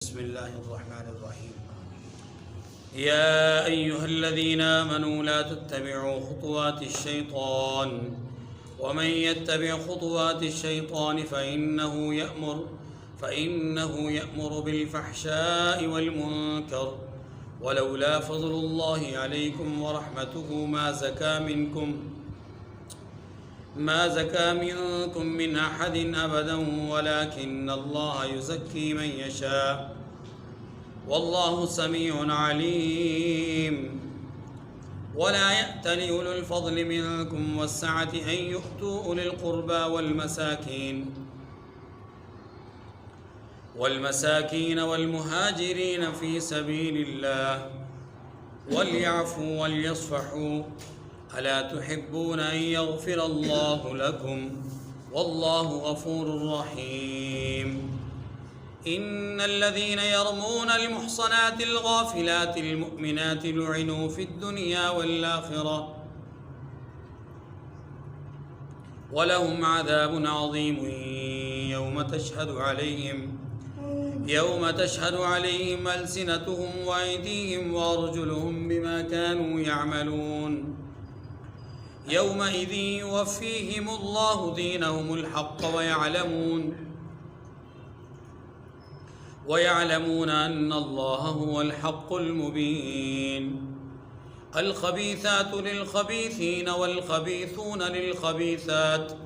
بسم الله الرحمن الرحيم. يا أيها الذين آمنوا لا تتبعوا خطوات الشيطان ومن يتبع خطوات الشيطان فإنه يأمر بالفحشاء والمنكر ولولا فضل الله عليكم ورحمته ما زكى منكم من أحد أبدا ولكن الله يزكي من يشاء والله سميع عليم. ولا يأتل أولو الفضل منكم والسعة أن يؤتوا أولي القربى والمساكين والمهاجرين في سبيل الله وليعفوا وليصفحوا ألا تحبون أن يغفر الله لكم والله غفور رحيم. إن الذين يرمون المحصنات الغافلات المؤمنات لعنوا في الدنيا والآخرة ولهم عذاب عظيم يوم تشهد عليهم ألسنتهم وأيديهم وأرجلهم بما كانوا يعملون يومئذ يوفيهم الله دينهم الحق ويعلمون أن الله هو الحق المبين. الخبيثات للخبيثين والخبيثون للخبيثات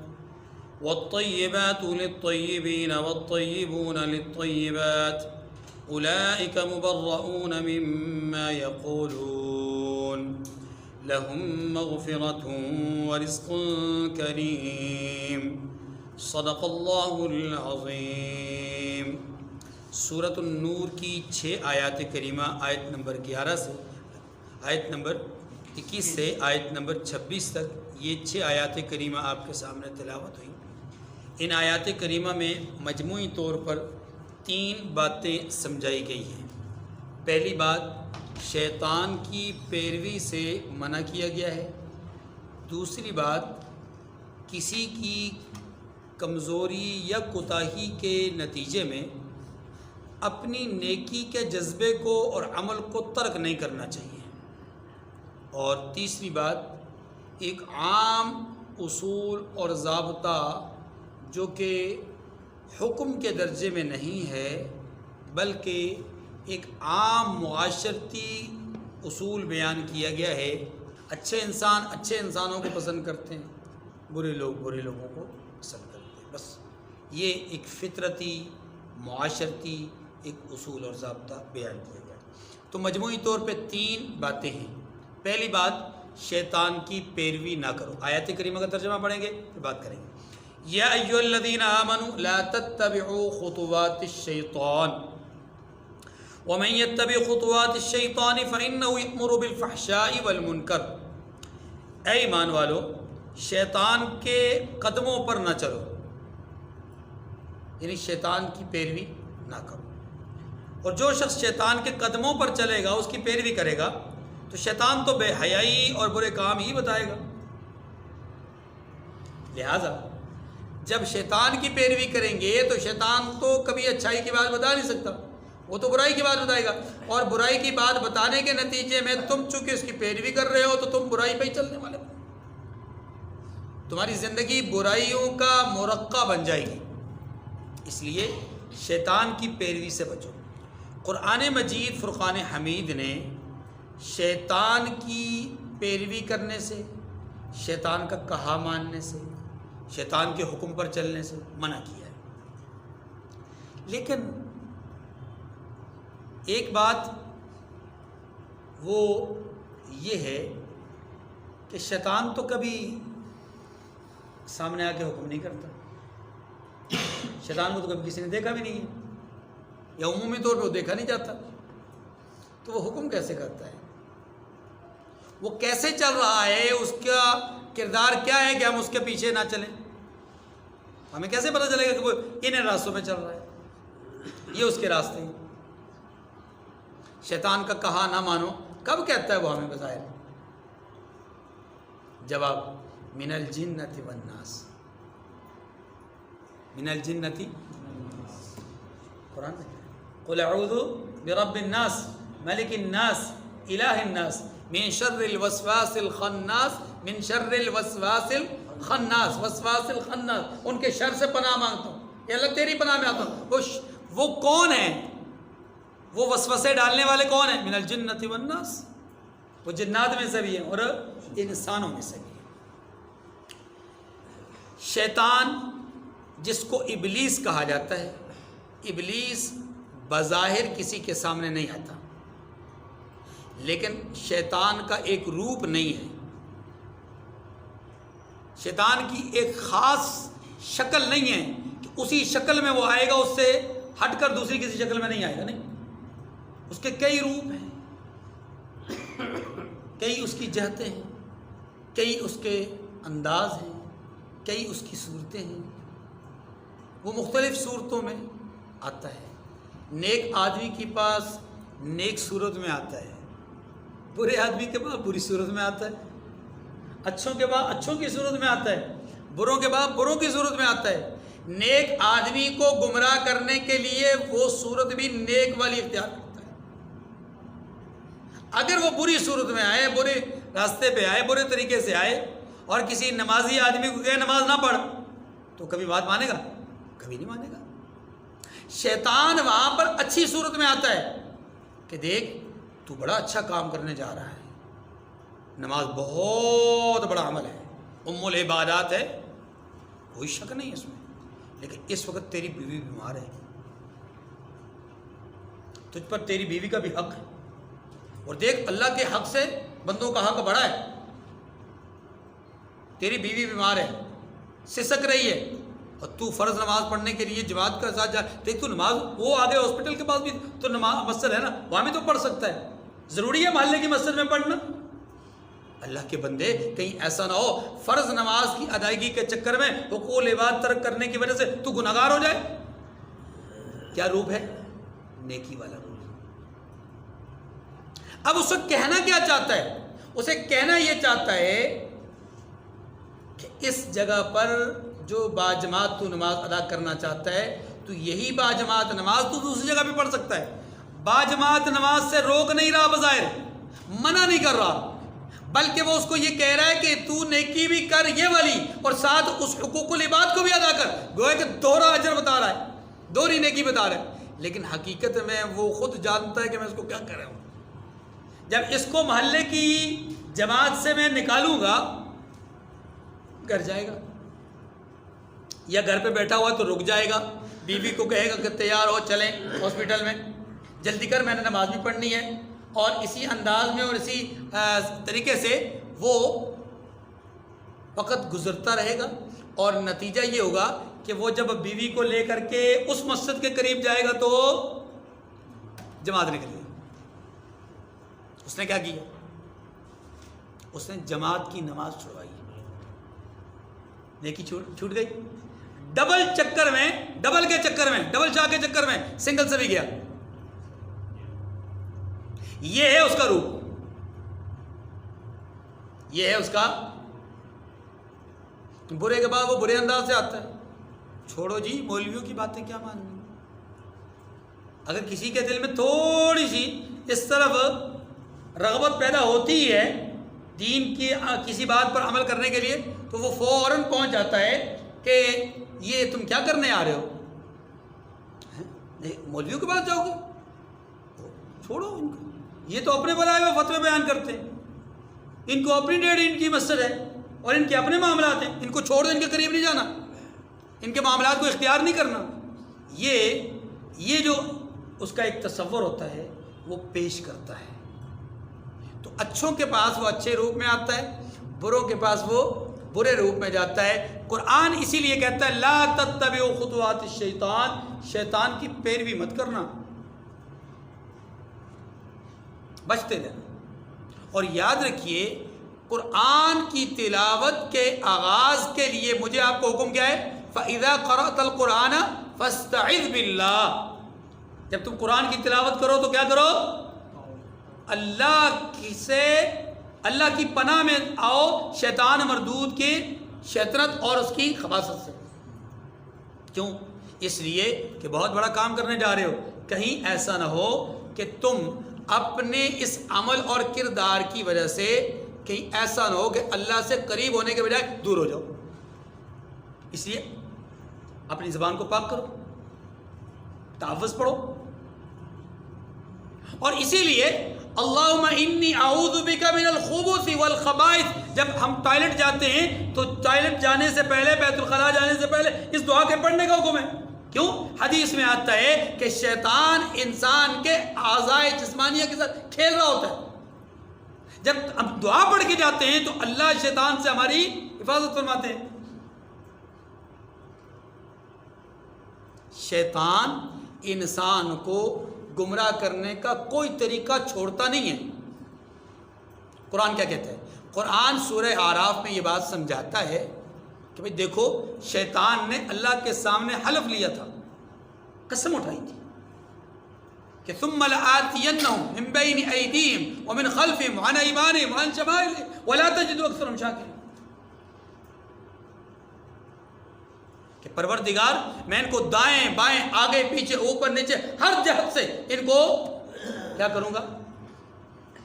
والطيبات للطيبين والطيبون للطيبات أولئك مبرؤون مما يقولون لهم مغفرة ورزق کریم. صدق اللہ العظیم. سورۃ النور کی 6 آیات کریمہ آیت نمبر 11 سے آیت نمبر 21 سے آیت نمبر 26 تک یہ 6 آیات کریمہ آپ کے سامنے تلاوت ہوئی. ان آیات کریمہ میں مجموعی طور پر 3 باتیں سمجھائی گئی ہیں. پہلی بات، شیطان کی پیروی سے منع کیا گیا ہے. دوسری بات، کسی کی کمزوری یا کوتاہی کے نتیجے میں اپنی نیکی کے جذبے کو اور عمل کو ترک نہیں کرنا چاہیے. اور تیسری بات، ایک عام اصول اور ضابطہ جو کہ حکم کے درجے میں نہیں ہے بلکہ ایک عام معاشرتی اصول بیان کیا گیا ہے. اچھے انسان اچھے انسانوں کو پسند کرتے ہیں، برے لوگ برے لوگوں کو پسند کرتے ہیں. بس یہ ایک فطرتی معاشرتی ایک اصول اور ضابطہ بیان کیا گیا. تو مجموعی طور پہ 3 باتیں ہیں. پہلی بات، شیطان کی پیروی نہ کرو. آیات کریمہ کا ترجمہ پڑھیں گے پھر بات کریں گے. یا ایھا الذین آمنوا لا تتبعوا خطوات الشیطان ومن يتبع خطوات الشیطان فإنه يأمر بالفحشاء والمنکر. اے ایمان والو، شیطان کے قدموں پر نہ چلو، یعنی شیطان کی پیروی نہ کرو. اور جو شخص شیطان کے قدموں پر چلے گا، اس کی پیروی کرے گا، تو شیطان تو بے حیائی اور برے کام ہی بتائے گا. لہذا جب شیطان کی پیروی کریں گے تو شیطان تو کبھی اچھائی کی بات بتا نہیں سکتا، وہ تو برائی کی بات بتائے گا. اور برائی کی بات بتانے کے نتیجے میں تم چونکہ اس کی پیروی کر رہے ہو تو تم برائی پہ ہی چلنے والے ہو. تمہاری زندگی برائیوں کا مرقع بن جائے گی. اس لیے شیطان کی پیروی سے بچو. قرآن مجید فرقان حمید نے شیطان کی پیروی کرنے سے، شیطان کا کہا ماننے سے، شیطان کے حکم پر چلنے سے منع کیا ہے. لیکن ایک بات وہ یہ ہے کہ شیطان تو کبھی سامنے آ کے حکم نہیں کرتا. شیطان کو تو کبھی کسی نے دیکھا بھی نہیں ہے، یا عمومی طور پہ وہ دیکھا نہیں جاتا، تو وہ حکم کیسے کرتا ہے؟ وہ کیسے چل رہا ہے؟ اس کا کردار کیا ہے کہ ہم اس کے پیچھے نہ چلیں؟ ہمیں کیسے پتہ چلے گا کہ وہ ان راستوں میں چل رہا ہے؟ یہ اس کے راستے ہیں. شیطان کا کہا نہ مانو. کب کہتا ہے وہ ہمیں بظاہر؟ جواب، من الجنۃ والناس. من الجنتی قرآن میں قل اعوذ برب الناس ملک الناس الہ الناس من شر الوسواس الخناس من شر الوسواس الخناس وسواس الخناس، ان کے شر سے پناہ مانگتا ہوں، یا اللہ تیری پناہ میں آتا ہوں۔ وہ کون ہیں؟ وہ وسوسے ڈالنے والے کون ہیں؟ من الجنۃ والناس، وہ جنات میں سے بھی ہیں اور انسانوں میں سے بھی ہیں۔ شیطان جس کو ابلیس کہا جاتا ہے، ابلیس بظاہر کسی کے سامنے نہیں آتا، لیکن شیطان کا ایک روپ نہیں ہے، شیطان کی ایک خاص شکل نہیں ہے کہ اسی شکل میں وہ آئے گا، اس سے ہٹ کر دوسری کسی شکل میں نہیں آئے گا، نہیں، اس کے کئی روپ ہیں، کئی اس کی جہتیں ہیں، کئی اس کے انداز ہیں، کئی اس کی صورتیں ہیں، وہ مختلف صورتوں میں آتا ہے۔ نیک آدمی کے پاس نیک صورت میں آتا ہے، برے آدمی کے پاس بری صورت میں آتا ہے، اچھوں کے پاس اچھوں کی صورت میں آتا ہے، بروں کے پاس بروں کی صورت میں آتا ہے۔ نیک آدمی کو گمراہ کرنے کے لیے وہ صورت بھی نیک والی اختیار کرتا ہے۔ اگر وہ بری صورت میں آئے، برے راستے پہ آئے، برے طریقے سے آئے اور کسی نمازی آدمی کو کہے نماز نہ پڑھ، تو کبھی بات مانے گا؟ کبھی نہیں مانے گا۔ شیطان وہاں پر اچھی صورت میں آتا ہے کہ دیکھ تو بڑا اچھا کام کرنے جا رہا ہے، نماز بہت بڑا عمل ہے، ام العبادات ہے، کوئی شک نہیں اس میں، لیکن اس وقت تیری بیوی بیمار ہے، تجھ پر تیری بیوی کا بھی حق ہے، اور دیکھ اللہ کے حق سے بندوں کا حق بڑا ہے، تیری بیوی بیمار ہے، سسک رہی ہے، اور تو فرض نماز پڑھنے کے لیے جماعت کا ساتھ جا، دیکھ تو نماز وہ آگے ہاسپٹل کے پاس بھی تو نماز مسجد ہے نا، وہاں بھی تو پڑھ سکتا ہے، ضروری ہے محلے کی مسجد میں پڑھنا؟ اللہ کے بندے کہیں ایسا نہ ہو فرض نماز کی ادائیگی کے چکر میں حقوق عبادت ترک کرنے کی وجہ سے تو گناہگار ہو جائے۔ کیا روپ ہے؟ نیکی والا روپ۔ اب اسے کہنا کیا چاہتا ہے؟ اسے کہنا یہ چاہتا ہے کہ اس جگہ پر جو باجماعت تو نماز ادا کرنا چاہتا ہے، تو یہی باجماعت نماز تو دوسری جگہ بھی پڑھ سکتا ہے، باجماعت نماز سے روک نہیں رہا، بظاہر منع نہیں کر رہا، بلکہ وہ اس کو یہ کہہ رہا ہے کہ تو نیکی بھی کر یہ والی، اور ساتھ اس حقوق العباد کو بھی ادا کر، گویا کہ دوہرا اجر بتا رہا ہے، دوہری نیکی بتا رہا ہے، لیکن حقیقت میں وہ خود جانتا ہے کہ میں اس کو کیا کر رہا ہوں۔ جب اس کو محلے کی جماعت سے میں نکالوں گا، گھر جائے گا، یا گھر پہ بیٹھا ہوا تو رک جائے گا، بیوی کو کہے گا کہ تیار ہو چلیں ہاسپٹل میں، جلدی کر میں نے نماز بھی پڑھنی ہے، اور اسی انداز میں اور اسی طریقے سے وہ وقت گزرتا رہے گا، اور نتیجہ یہ ہوگا کہ وہ جب بیوی کو لے کر کے اس مسجد کے قریب جائے گا تو جماعت نکلے گی۔ اس نے کیا کیا؟ اس نے جماعت کی نماز چھڑوائی، نیکی چھوٹ گئی، ڈبل چکر میں، ڈبل کے چکر میں، ڈبل چاہ کے چکر میں سنگل سے بھی گیا۔ یہ ہے اس کا روپ، یہ ہے اس کا۔ برے کے بعد وہ برے انداز سے آتا ہے، چھوڑو جی مولویوں کی باتیں کیا ماننی، اگر کسی کے دل میں تھوڑی سی اس طرف رغبت پیدا ہوتی ہے دین کی کسی بات پر عمل کرنے کے لیے، تو وہ فوراً پہنچ جاتا ہے کہ یہ تم کیا کرنے آ رہے ہو، مولویوں کے پاس جاؤ گے، چھوڑو ان کو، یہ تو اپنے بنائے ہوئے فتوے بیان کرتے ہیں، ان کو اپنی ڈیڑھ ان کی مسجد ہے اور ان کے اپنے معاملات ہیں، ان کو چھوڑ دو، ان کے قریب نہیں جانا، ان کے معاملات کو اختیار نہیں کرنا۔ یہ جو اس کا ایک تصور ہوتا ہے وہ پیش کرتا ہے۔ تو اچھوں کے پاس وہ اچھے روپ میں آتا ہے، بروں کے پاس وہ برے روپ میں جاتا ہے۔ قرآن اسی لیے کہتا ہے لا تتبعوا خطوات الشیطان، شیطان کی پیروی مت کرنا، بچتے رہنا۔ اور یاد رکھیے قرآن کی تلاوت کے آغاز کے لیے مجھے آپ کو حکم کیا ہے؟ فَإِذَا قَرَأْتَ الْقُرْآنَ فَاسْتَعِذْ بِاللَّهِ، جب تم قرآن کی تلاوت کرو تو کیا کرو؟ اللہ کی پناہ میں آؤ شیطان مردود کی شیطنت اور اس کی خباثت سے۔ کیوں؟ اس لیے کہ بہت بڑا کام کرنے جا رہے ہو، کہیں ایسا نہ ہو کہ تم اپنے اس عمل اور کردار کی وجہ سے کہیں ایسا نہ ہو کہ اللہ سے قریب ہونے کے بجائے دور ہو جاؤ. اس لیے اپنی زبان کو پاک کرو، تحفظ پڑھو. اور اسی لیے اللہم انی اعوذ بک من الخبث والخبائث، جب ہم ٹوائلٹ جاتے ہیں تو ٹوائلٹ جانے سے پہلے، بیت الخلاء جانے سے پہلے اس دعا کے پڑھنے کا حکم ہے. کیوں؟ حدیث میں آتا ہے کہ شیطان انسان کے اعضائے جسمانیہ کے ساتھ کھیل رہا ہوتا ہے. جب ہم دعا پڑھ کے جاتے ہیں تو اللہ شیطان سے ہماری حفاظت فرماتے ہیں. شیطان انسان کو گمراہ کرنے کا کوئی طریقہ چھوڑتا نہیں ہے. قرآن کیا کہتا ہے؟ قرآن سورہ اعراف میں یہ بات سمجھاتا ہے کہ بھئی دیکھو، شیطان نے اللہ کے سامنے حلف لیا تھا، قسم اٹھائی تھی کہ ثم لآتینہم من بین ایدیہم ومن خلفہم وعن ایمانہم وعن شمائلہم ولا تجد اکثرہم شاکرین، کہ پروردگار میں ان کو دائیں بائیں آگے پیچھے اوپر نیچے ہر جہت سے ان کو کیا کروں گا؟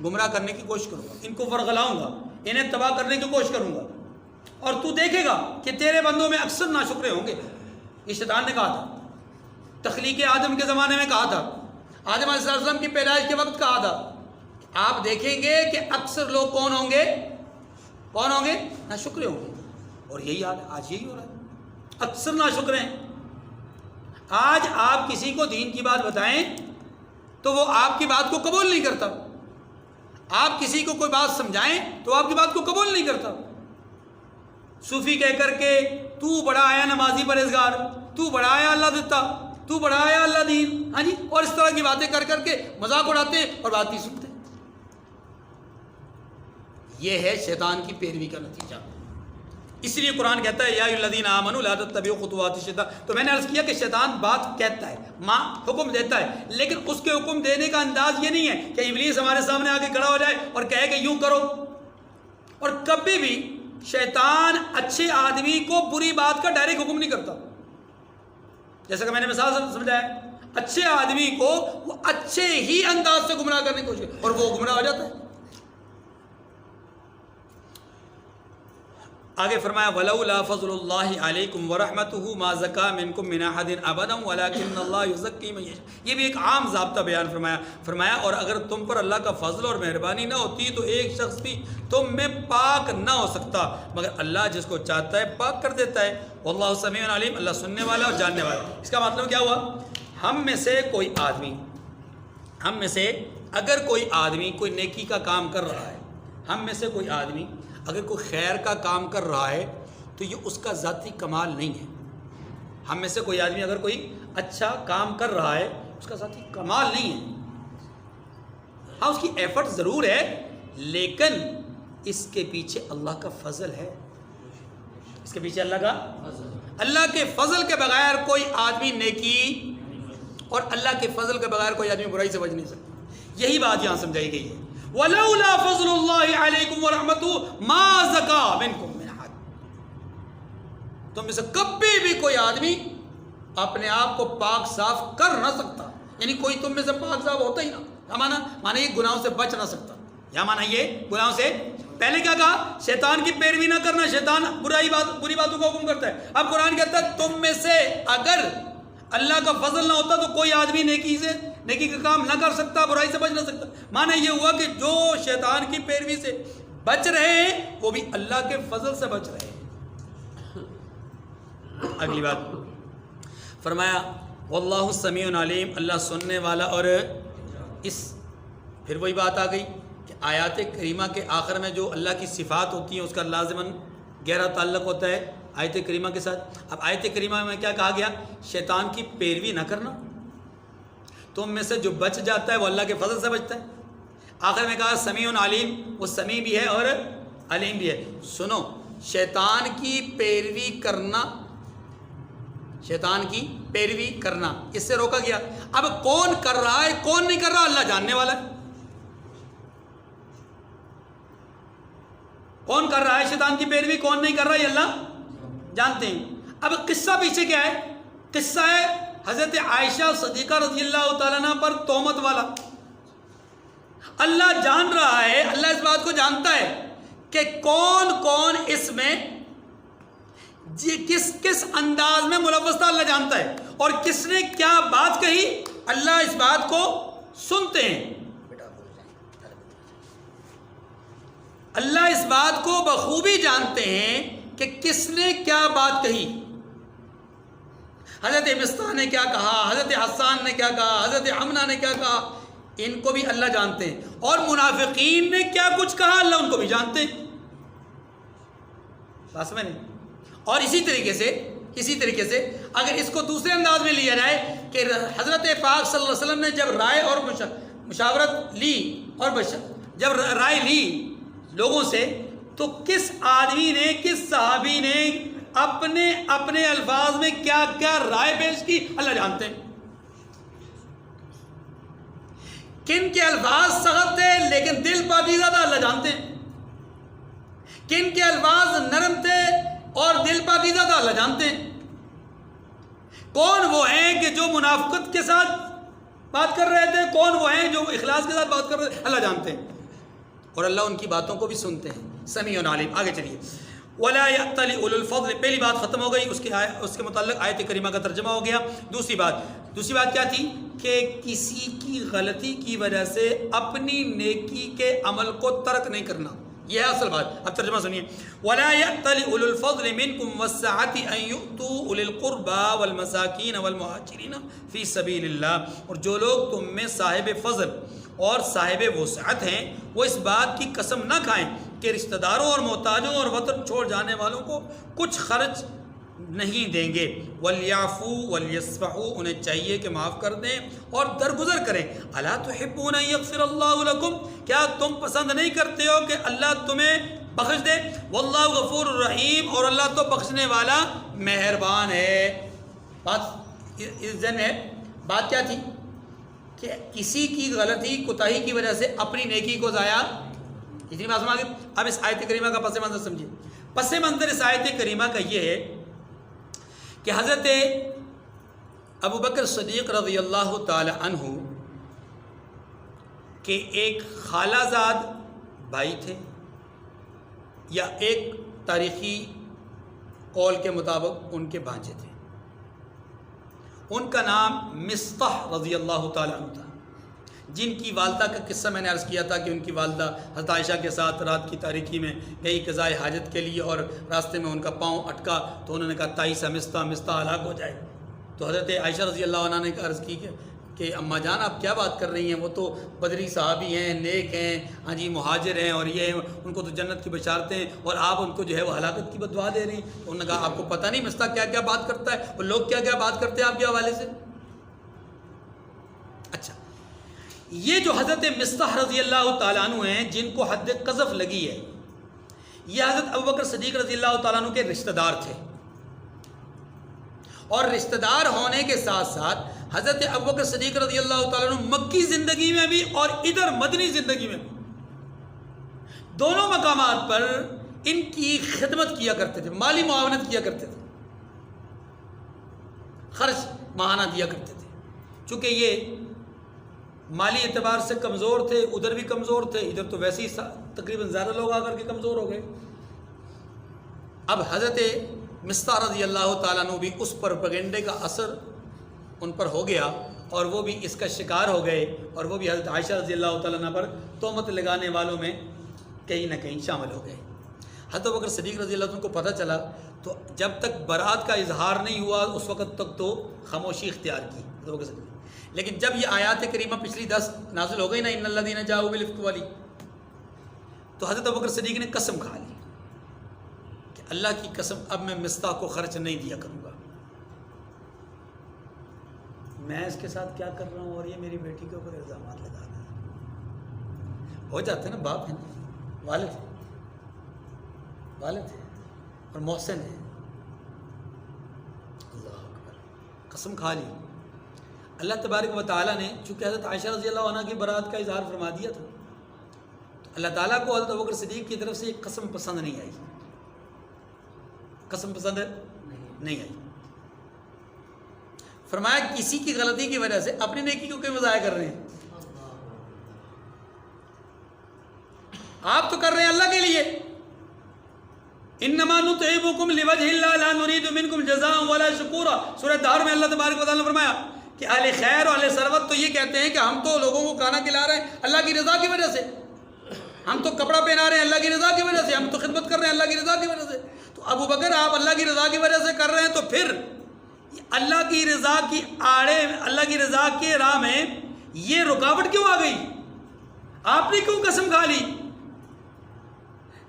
گمراہ کرنے کی کوشش کروں گا، ان کو ورغلاؤں گا، انہیں تباہ کرنے کی کوشش کروں گا، اور تو دیکھے گا کہ تیرے بندوں میں اکثر ناشکرے ہوں گے. یہ شیطان نے کہا تھا، تخلیق آدم کے زمانے میں کہا تھا، آدم علیہ السلام کی پیدائش کے وقت کہا تھا. آپ دیکھیں گے کہ اکثر لوگ کون ہوں گے؟ کون ہوں گے؟ ناشکرے ہوں گے. اور یہی حال ہے، آج یہی ہو رہا ہے، اکثر ناشکرے ہیں. آج آپ کسی کو دین کی بات بتائیں تو وہ آپ کی بات کو قبول نہیں کرتا. آپ کسی کو کوئی بات سمجھائیں تو آپ کی بات کو قبول نہیں کرتا. صوفی کہہ کر کے تو بڑا آیا نمازی پرہیزگار، تو بڑا آیا اللہ دیتا، تو بڑا آیا اللہ دین، ہاں جی، اور اس طرح کی باتیں کر کر کے مذاق اڑاتے اور بات نہیں سنتے. یہ ہے شیطان کی پیروی کا نتیجہ. اس لیے قرآن کہتا ہے یا ایھا الذین آمنوا لا تتبعوا خطوات الشیطان. تو میں نے عرض کیا کہ شیطان بات کہتا ہے، ماں حکم دیتا ہے، لیکن اس کے حکم دینے کا انداز یہ نہیں ہے کہ ابلیس ہمارے سامنے آ کے کھڑا ہو جائے اور کہے کہ یوں کرو. اور کبھی بھی شیطان اچھے آدمی کو بری بات کا ڈائریکٹ حکم نہیں کرتا. جیسا کہ میں نے مثال سے سمجھایا، اچھے آدمی کو وہ اچھے ہی انداز سے گمراہ کرنے کی کوشش کرے اور وہ گمراہ ہو جاتا ہے. آگے فرمایا وَلَوْلَا فَضْلُ اللَّهِ عَلَيْكُمْ وَرَحْمَتُهُ مَا زَكَىٰ مِنْكُمْ مِنْ أَحَدٍ أَبَدًا وَلَٰكِنَّ اللَّهَ يُزَكِّي مَن يَشَاءُ. یہ بھی ایک عام ضابطہ بیان فرمایا اور اگر تم پر اللہ کا فضل اور مہربانی نہ ہوتی تو ایک شخص بھی تم میں پاک نہ ہو سکتا، مگر اللہ جس کو چاہتا ہے پاک کر دیتا ہے. وَاللَّهُ سَمِيعٌ عَلِيمٌ، اللہ سننے والا اور جاننے والا. اس کا مطلب کیا ہوا؟ ہم میں سے کوئی اگر کوئی آدمی کوئی نیکی کا کام کر رہا ہے، ہم میں سے کوئی آدمی اگر کوئی خیر کا کام کر رہا ہے تو یہ اس کا ذاتی کمال نہیں ہے. ہم میں سے کوئی آدمی اگر کوئی اچھا کام کر رہا ہے اس کا ذاتی کمال نہیں ہے. ہاں اس کی ایفرٹ ضرور ہے، لیکن اس کے پیچھے اللہ کا فضل ہے. اس کے پیچھے اللہ کے فضل کے بغیر کوئی آدمی نیکی اور اللہ کے فضل کے بغیر کوئی آدمی برائی سے بچ نہیں سکتا. یہی بات یہاں سمجھائی گئی ہے. وَلَوْلَا فَضْلُ اللَّهِ عَلَيْكُمْ وَرَحْمَتُهُ مَا زَكَىٰ مِنْكُمْ مِنْ أَحَدٍ. تم میں سے کبھی بھی کوئی آدمی اپنے آپ کو پاک صاف کر نہ سکتا، یعنی کوئی تم میں سے پاک صاف ہوتا ہی نہ. کیا مانا یہ گناہوں سے بچ نہ سکتا. یا مانا یہ گناہوں سے، پہلے کیا کہا؟ شیطان کی پیروی نہ کرنا، شیطان بری باتوں کا حکم کرتا ہے. اب قرآن کہتا ہے تم میں سے اگر اللہ کا فضل نہ ہوتا تو کوئی آدمی نیکی کا کام نہ کر سکتا، برائی سے بچ نہ سکتا. مانا یہ ہوا کہ جو شیطان کی پیروی سے بچ رہے ہیں وہ بھی اللہ کے فضل سے بچ رہے ہیں. اگلی بات فرمایا واللہ سمیع علیم، اللہ سننے والا. اور پھر وہی بات آ گئی کہ آیات کریمہ کے آخر میں جو اللہ کی صفات ہوتی ہیں اس کا لازماً گہرا تعلق ہوتا ہے آیت کریمہ کے ساتھ. اب آیت کریمہ میں کیا کہا گیا؟ شیطان کی پیروی نہ کرنا. تم میں سے جو بچ جاتا ہے وہ اللہ کے فضل سے بچتا ہے. آخر میں کہا سمیع علیم، وہ سمیع بھی ہے اور علیم بھی ہے. سنو، شیطان کی پیروی کرنا اس سے روکا گیا. اب کون کر رہا ہے کون نہیں کر رہا اللہ جاننے والا ہے. کون کر رہا ہے شیطان کی پیروی، کون نہیں کر رہا ہے اللہ جانتے ہیں. اب قصہ پیچھے کیا ہے؟ قصہ ہے حضرت عائشہ صدیقہ رضی اللہ تعالیٰ عنہ پر تہمت والا، اللہ جان رہا ہے، اللہ اس بات کو جانتا ہے کہ کون کون اس میں کس کس انداز میں ملوث تھا، اللہ جانتا ہے، اور کس نے کیا بات کہی اللہ اس بات کو سنتے ہیں۔ اللہ اس بات کو بخوبی جانتے ہیں کہ کس نے کیا بات کہی، حضرت مصطح نے کیا کہا، حضرت حسان نے کیا کہا، حضرت حمنہ نے کیا کہا، ان کو بھی اللہ جانتے ہیں، اور منافقین نے کیا کچھ کہا اللہ ان کو بھی جانتے ہیں۔ بات سمجھ نہیں؟ اور اسی طریقے سے اگر اس کو دوسرے انداز میں لیا جائے کہ حضرت پاک صلی اللہ علیہ وسلم نے جب رائے اور مشاورت لی اور جب رائے لی لوگوں سے، تو کس آدمی نے، کس صحابی نے اپنے اپنے الفاظ میں کیا کیا رائے پیش کی اللہ جانتے ہیں۔ کن کے الفاظ سخت تھے لیکن دل پاکیزہ تھا اللہ جانتے ہیں، کن کے الفاظ نرم تھے اور دل پاکیزہ تھا اللہ جانتے ہیں، کون وہ ہیں کہ جو منافقت کے ساتھ بات کر رہے تھے، کون وہ ہیں جو اخلاص کے ساتھ بات کر رہے تھے، اللہ جانتے ہیں، اور اللہ ان کی باتوں کو بھی سنتے ہیں، سمیع علیم۔ آگے چلیے، وَلَا يَأْتَلِ أُولُو الْفَضْلِ، پہلی بات ختم ہو گئی، اس کے متعلق آیت کریمہ کا ترجمہ ہو گیا۔ دوسری بات کیا تھی کہ کسی کی غلطی کی وجہ سے اپنی نیکی کے عمل کو ترک نہیں کرنا، یہ ہے اصل بات۔ اب ترجمہ سنیے، وَلَا يَأْتَلِ أُولُو الْفَضْلِ مِنْكُمْ وَالسَّعَةِ أَنْ يُؤْتُوا أُولِي الْقُرْبَى وَالْمَسَاكِينَ وَالْمُهَاجِرِينَ فِي سَبِيلِ اللَّهِ، اور جو لوگ تم میں صاحب فضل اور صاحب وسعت ہیں وہ اس بات کی قسم نہ کھائیں کہ رشتہ داروں اور محتاجوں اور وطن چھوڑ جانے والوں کو کچھ خرچ نہیں دیں گے۔ وَلْيَعْفُوا وَلْيَصْفَحُوا، انہیں چاہیے کہ معاف کر دیں اور درگزر کریں۔ أَلَا تُحِبُّونَ أَن يَغْفِرَ اللَّهُ لَكُمْ، کیا تم پسند نہیں کرتے ہو کہ اللہ تمہیں بخش دے؟ وَاللَّهُ غَفُورٌ رَحِيمٌ، اور اللہ تو بخشنے والا مہربان ہے۔ بات اس ذہن ہے، بات کیا تھی کہ کسی کی غلطی کوتاہی کی وجہ سے اپنی نیکی کو ضائع، اتنی بات سمجھ گئے۔ اب اس آیت کریمہ کا پس منظر سمجھیے۔ پس منظر اس آیت کریمہ کا یہ ہے کہ حضرت ابو بکر صدیق رضی اللہ تعالی عنہ کے ایک خالہ زاد بھائی تھے، یا ایک تاریخی قول کے مطابق ان کے بھانجے تھے، ان کا نام مصطح رضی اللہ تعالی عنہ تھا، جن کی والدہ کا قصہ میں نے عرض کیا تھا کہ ان کی والدہ حضرت عائشہ کے ساتھ رات کی تاریکی میں گئی قضاء حاجت کے لیے، اور راستے میں ان کا پاؤں اٹکا تو انہوں نے کہا تائیسا مصطح ہلاک ہو جائے۔ تو حضرت عائشہ رضی اللہ عنہ نے عرض کی کہ اماں جان آپ کیا بات کر رہی ہیں، وہ تو بدری صحابی ہیں، نیک ہیں، ہاں جی مہاجر ہیں، اور یہ ان کو تو جنت کی بشارتیں ہیں، اور آپ ان کو جو ہے وہ ہلاکت کی بددعا دے رہی ہیں۔ تو انہوں نے کہا آپ کو پتہ نہیں مصطح کیا کیا بات کرتا ہے، اور لوگ کیا کیا بات کرتے ہیں آپ کے حوالے سے۔ اچھا، یہ جو حضرت مصطح رضی اللہ تعالیٰ عنہ ہیں جن کو حد قذف لگی ہے، یہ حضرت ابوبکر صدیق رضی اللہ تعالیٰ عنہ کے رشتہ دار تھے، اور رشتہ دار ہونے کے ساتھ ساتھ حضرت ابوبکر صدیق رضی اللہ تعالیٰ عنہ مکی زندگی میں بھی اور ادھر مدنی زندگی میں بھی دونوں مقامات پر ان کی خدمت کیا کرتے تھے، مالی معاونت کیا کرتے تھے، خرچ ماہانہ دیا کرتے تھے۔ چونکہ یہ مالی اعتبار سے کمزور تھے، ادھر بھی کمزور تھے، ادھر تو ویسے ہی تقریباً زیادہ لوگ آ کر کے کمزور ہو گئے۔ اب حضرت مصطح رضی اللہ تعالیٰ عنہ بھی اس پروپیگنڈے کا اثر ان پر ہو گیا، اور وہ بھی اس کا شکار ہو گئے، اور وہ بھی حضرت عائشہ رضی اللہ تعالیٰ عنہ پر تہمت لگانے والوں میں کہیں نہ کہیں شامل ہو گئے۔ حضرت ابوبکر صدیق رضی اللہ عنہ کو پتہ چلا تو جب تک برات کا اظہار نہیں ہوا اس وقت تک تو خاموشی اختیار کی حضرت ابوبکر صدیق، لیکن جب یہ آیات کریمہ پچھلی 10 نازل ہو گئی نا، ان الذین جاؤوا بالافک والی، تو حضرت ابوبکر صدیق نے قسم کھا لی کہ اللہ کی قسم اب میں مصطح کو خرچ نہیں دیا کروں گا، میں اس کے ساتھ کیا کر رہا ہوں، اور یہ میری بیٹی کے اوپر الزامات لگا رہا ہے۔ ہو جاتے ہیں نا، باپ ہے نا، والد ہے اور محسن ہے، اللہ اکبر، قسم کھا لی۔ اللہ تبارک و تعالیٰ نے چونکہ حضرت عائشہ رضی اللہ عنہ کی برات کا اظہار فرما دیا تھا، تو اللہ تعالیٰ کو حضرت ابوبکر صدیق کی طرف سے ایک قسم پسند نہیں آئی، قسم پسند نہیں آئی۔ فرمایا کسی کی غلطی کی وجہ سے اپنی نیکی کو کیوں ضائع کر رہے ہیں؟ آپ تو کر رہے ہیں اللہ کے لیے. انما نطعمکم لوجہ اللہ لا نرید منکم جزاء ولا شکورا. سورہ دہر میں اللہ تبارک و تعالیٰ نے فرمایا کہ اہل خیر اور اہل ثروت تو یہ کہتے ہیں کہ ہم تو لوگوں کو کھانا کھلا رہے ہیں اللہ کی رضا کی وجہ سے, ہم تو کپڑا پہنا رہے ہیں اللہ کی رضا کی وجہ سے, ہم تو خدمت کر رہے ہیں اللہ کی رضا کی وجہ سے. تو ابو بکر آپ اللہ کی رضا کی وجہ سے کر رہے ہیں, تو پھر اللہ کی رضا کی آڑے, اللہ کی رضا کے راہ میں یہ رکاوٹ کیوں آ گئی؟ آپ نے کیوں قسم کھا لی؟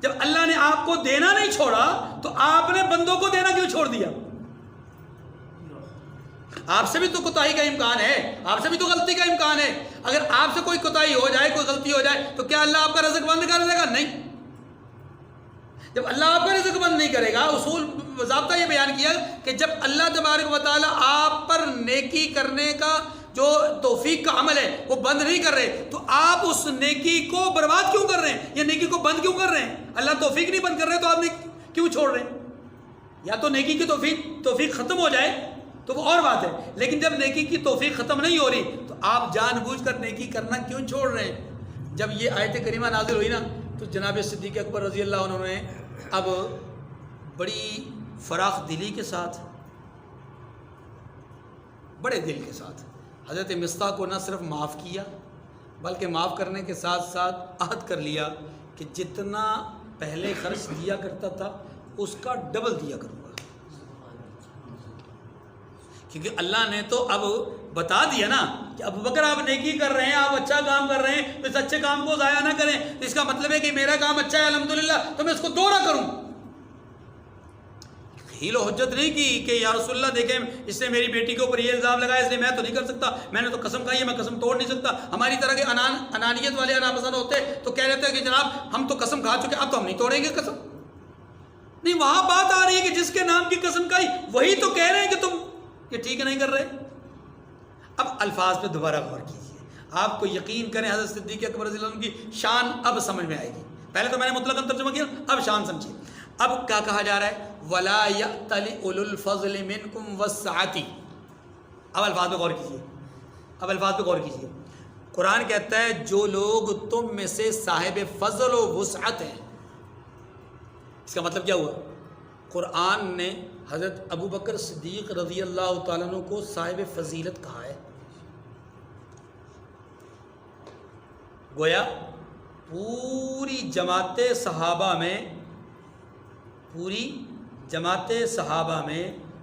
جب اللہ نے آپ کو دینا نہیں چھوڑا تو آپ نے بندوں کو دینا کیوں چھوڑ دیا؟ آپ سے بھی تو کوتاہی کا امکان ہے, آپ سے بھی تو غلطی کا امکان ہے. اگر آپ سے کوئی کوتاہی ہو جائے, کوئی غلطی ہو جائے, تو کیا اللہ آپ کا رزق بند کر دے گا؟ نہیں. جب اللہ آپ کا رزق بند نہیں کرے گا, اصول ضابطہ یہ بیان کیا کہ جب اللہ تبارک و تعالیٰ آپ پر نیکی کرنے کا جو توفیق کا عمل ہے وہ بند نہیں کر رہے, تو آپ اس نیکی کو برباد کیوں کر رہے ہیں, یا نیکی کو بند کیوں کر رہے ہیں؟ اللہ توفیق نہیں بند کر رہے تو آپ نیکی کیوں چھوڑ رہے ہیں؟ یا تو نیکی کی توفیق ختم ہو جائے تو وہ اور بات ہے, لیکن جب نیکی کی توفیق ختم نہیں ہو رہی تو آپ جان بوجھ کر نیکی کرنا کیوں چھوڑ رہے ہیں؟ جب یہ آیت کریمہ نازل ہوئی نا تو جناب صدیق اکبر رضی اللہ عنہ نے اب بڑی فراخ دلی کے ساتھ, بڑے دل کے ساتھ حضرت مصطح کو نہ صرف معاف کیا بلکہ معاف کرنے کے ساتھ ساتھ عہد کر لیا کہ جتنا پہلے خرچ دیا کرتا تھا اس کا ڈبل دیا کروں گا. کیونکہ اللہ نے تو اب بتا دیا نا کہ ابو بکر آپ نیکی کر رہے ہیں, آپ اچھا کام کر رہے ہیں, تو اس اچھے کام کو ضائع نہ کریں. تو اس کا مطلب ہے کہ میرا کام اچھا ہے الحمدللہ, تو میں اس کو دوہرا کروں. ہیل و حجت نہیں کی کہ یا رسول اللہ دیکھیں اس نے میری بیٹی کے اوپر یہ الزام لگایا اس لیے میں تو نہیں کر سکتا, میں نے تو قسم کھائی ہے میں قسم توڑ نہیں سکتا. ہماری طرح کے انانیت والے ناپسند ہوتے تو کہہ رہتے ہیں کہ جناب ہم تو قسم کھا چکے اب تو ہم نہیں توڑیں گے قسم. نہیں, وہاں بات آ رہی ہے کہ جس کے نام کی قسم کھائی وہی تو کہہ رہے ہیں کہ تم یہ ٹھیک نہیں کر رہے. اب الفاظ پہ دوبارہ غور کیجیے, آپ کو یقین کریں حضرت صدیق اکبر رضی اللہ عنہ کی شان اب سمجھ میں آئے گی. پہلے تو میں نے مطلقاً ترجمہ کیا, اب شان سمجھیے. اب کیا کہا جا رہا ہے؟ وَلَا يَأْتَلِ أُولُو الْفَضْلِ مِنْكُمْ وَالسَّعَةِ. اب الفاظ پہ غور کیجیے, اب الفاظ پہ غور کیجیے. قرآن کہتا ہے جو لوگ تم میں سے صاحب فضل و وسعت ہیں. اس کا مطلب کیا ہوا؟ قرآن نے حضرت ابو بکر صدیق رضی اللہ تعالیٰ عنہ کو صاحب فضیلت کہا ہے. گویا پوری جماعت صحابہ میں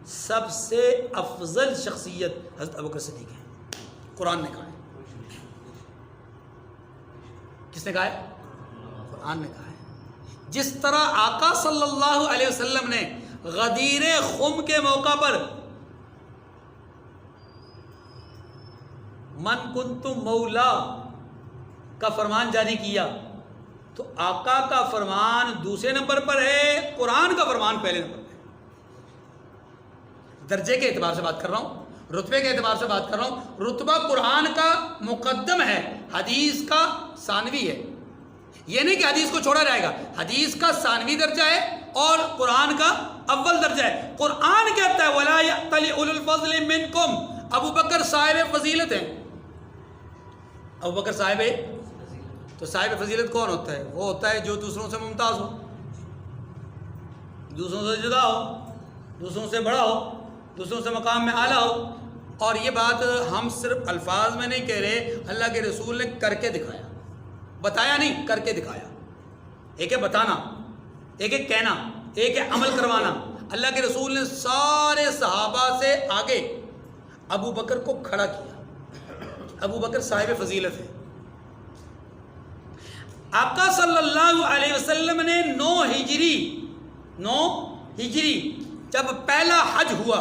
سب سے افضل شخصیت حضرت ابو بکر صدیق ہے. قرآن نے کہا ہے. کس نے کہا ہے؟ قرآن نے کہا ہے. جس طرح آقا صلی اللہ علیہ وسلم نے غدیر خم کے موقع پر من کنت مولا کا فرمان جاری کیا, تو آقا کا فرمان دوسرے نمبر پر ہے, قرآن کا فرمان پہلے نمبر پر ہے. درجے کے اعتبار سے بات کر رہا ہوں, رتبے کے اعتبار سے بات کر رہا ہوں. رتبہ قرآن کا مقدم ہے, حدیث کا ثانوی ہے. یہ نہیں کہ حدیث کو چھوڑا جائے گا, حدیث کا ثانوی درجہ ہے اور قرآن کا اول درجہ ہے. قرآن کہتا ہے وَلَا يَأْتَلِ أُولُو الْفَضْلِ مِنْكُمْ. ابو بکر صاحب فضیلت ہیں. ابو بکر صاحب, تو صاحب فضیلت کون ہوتا ہے؟ وہ ہوتا ہے جو دوسروں سے ممتاز ہو, دوسروں سے جدا ہو, دوسروں سے بڑا ہو, دوسروں سے مقام میں اعلیٰ ہو. اور یہ بات ہم صرف الفاظ میں نہیں کہہ رہے, اللہ کے رسول نے کر کے دکھایا, بتایا نہیں, کر کے دکھایا. ایک ہے بتانا, ایک ہے کہنا, ایک ہے عمل کروانا. اللہ کے رسول نے سارے صحابہ سے آگے ابو بکر کو کھڑا کیا. ابو بکر صاحب فضیلت ہے. آقا صلی اللہ علیہ وسلم نے 9 ہجری جب پہلا حج ہوا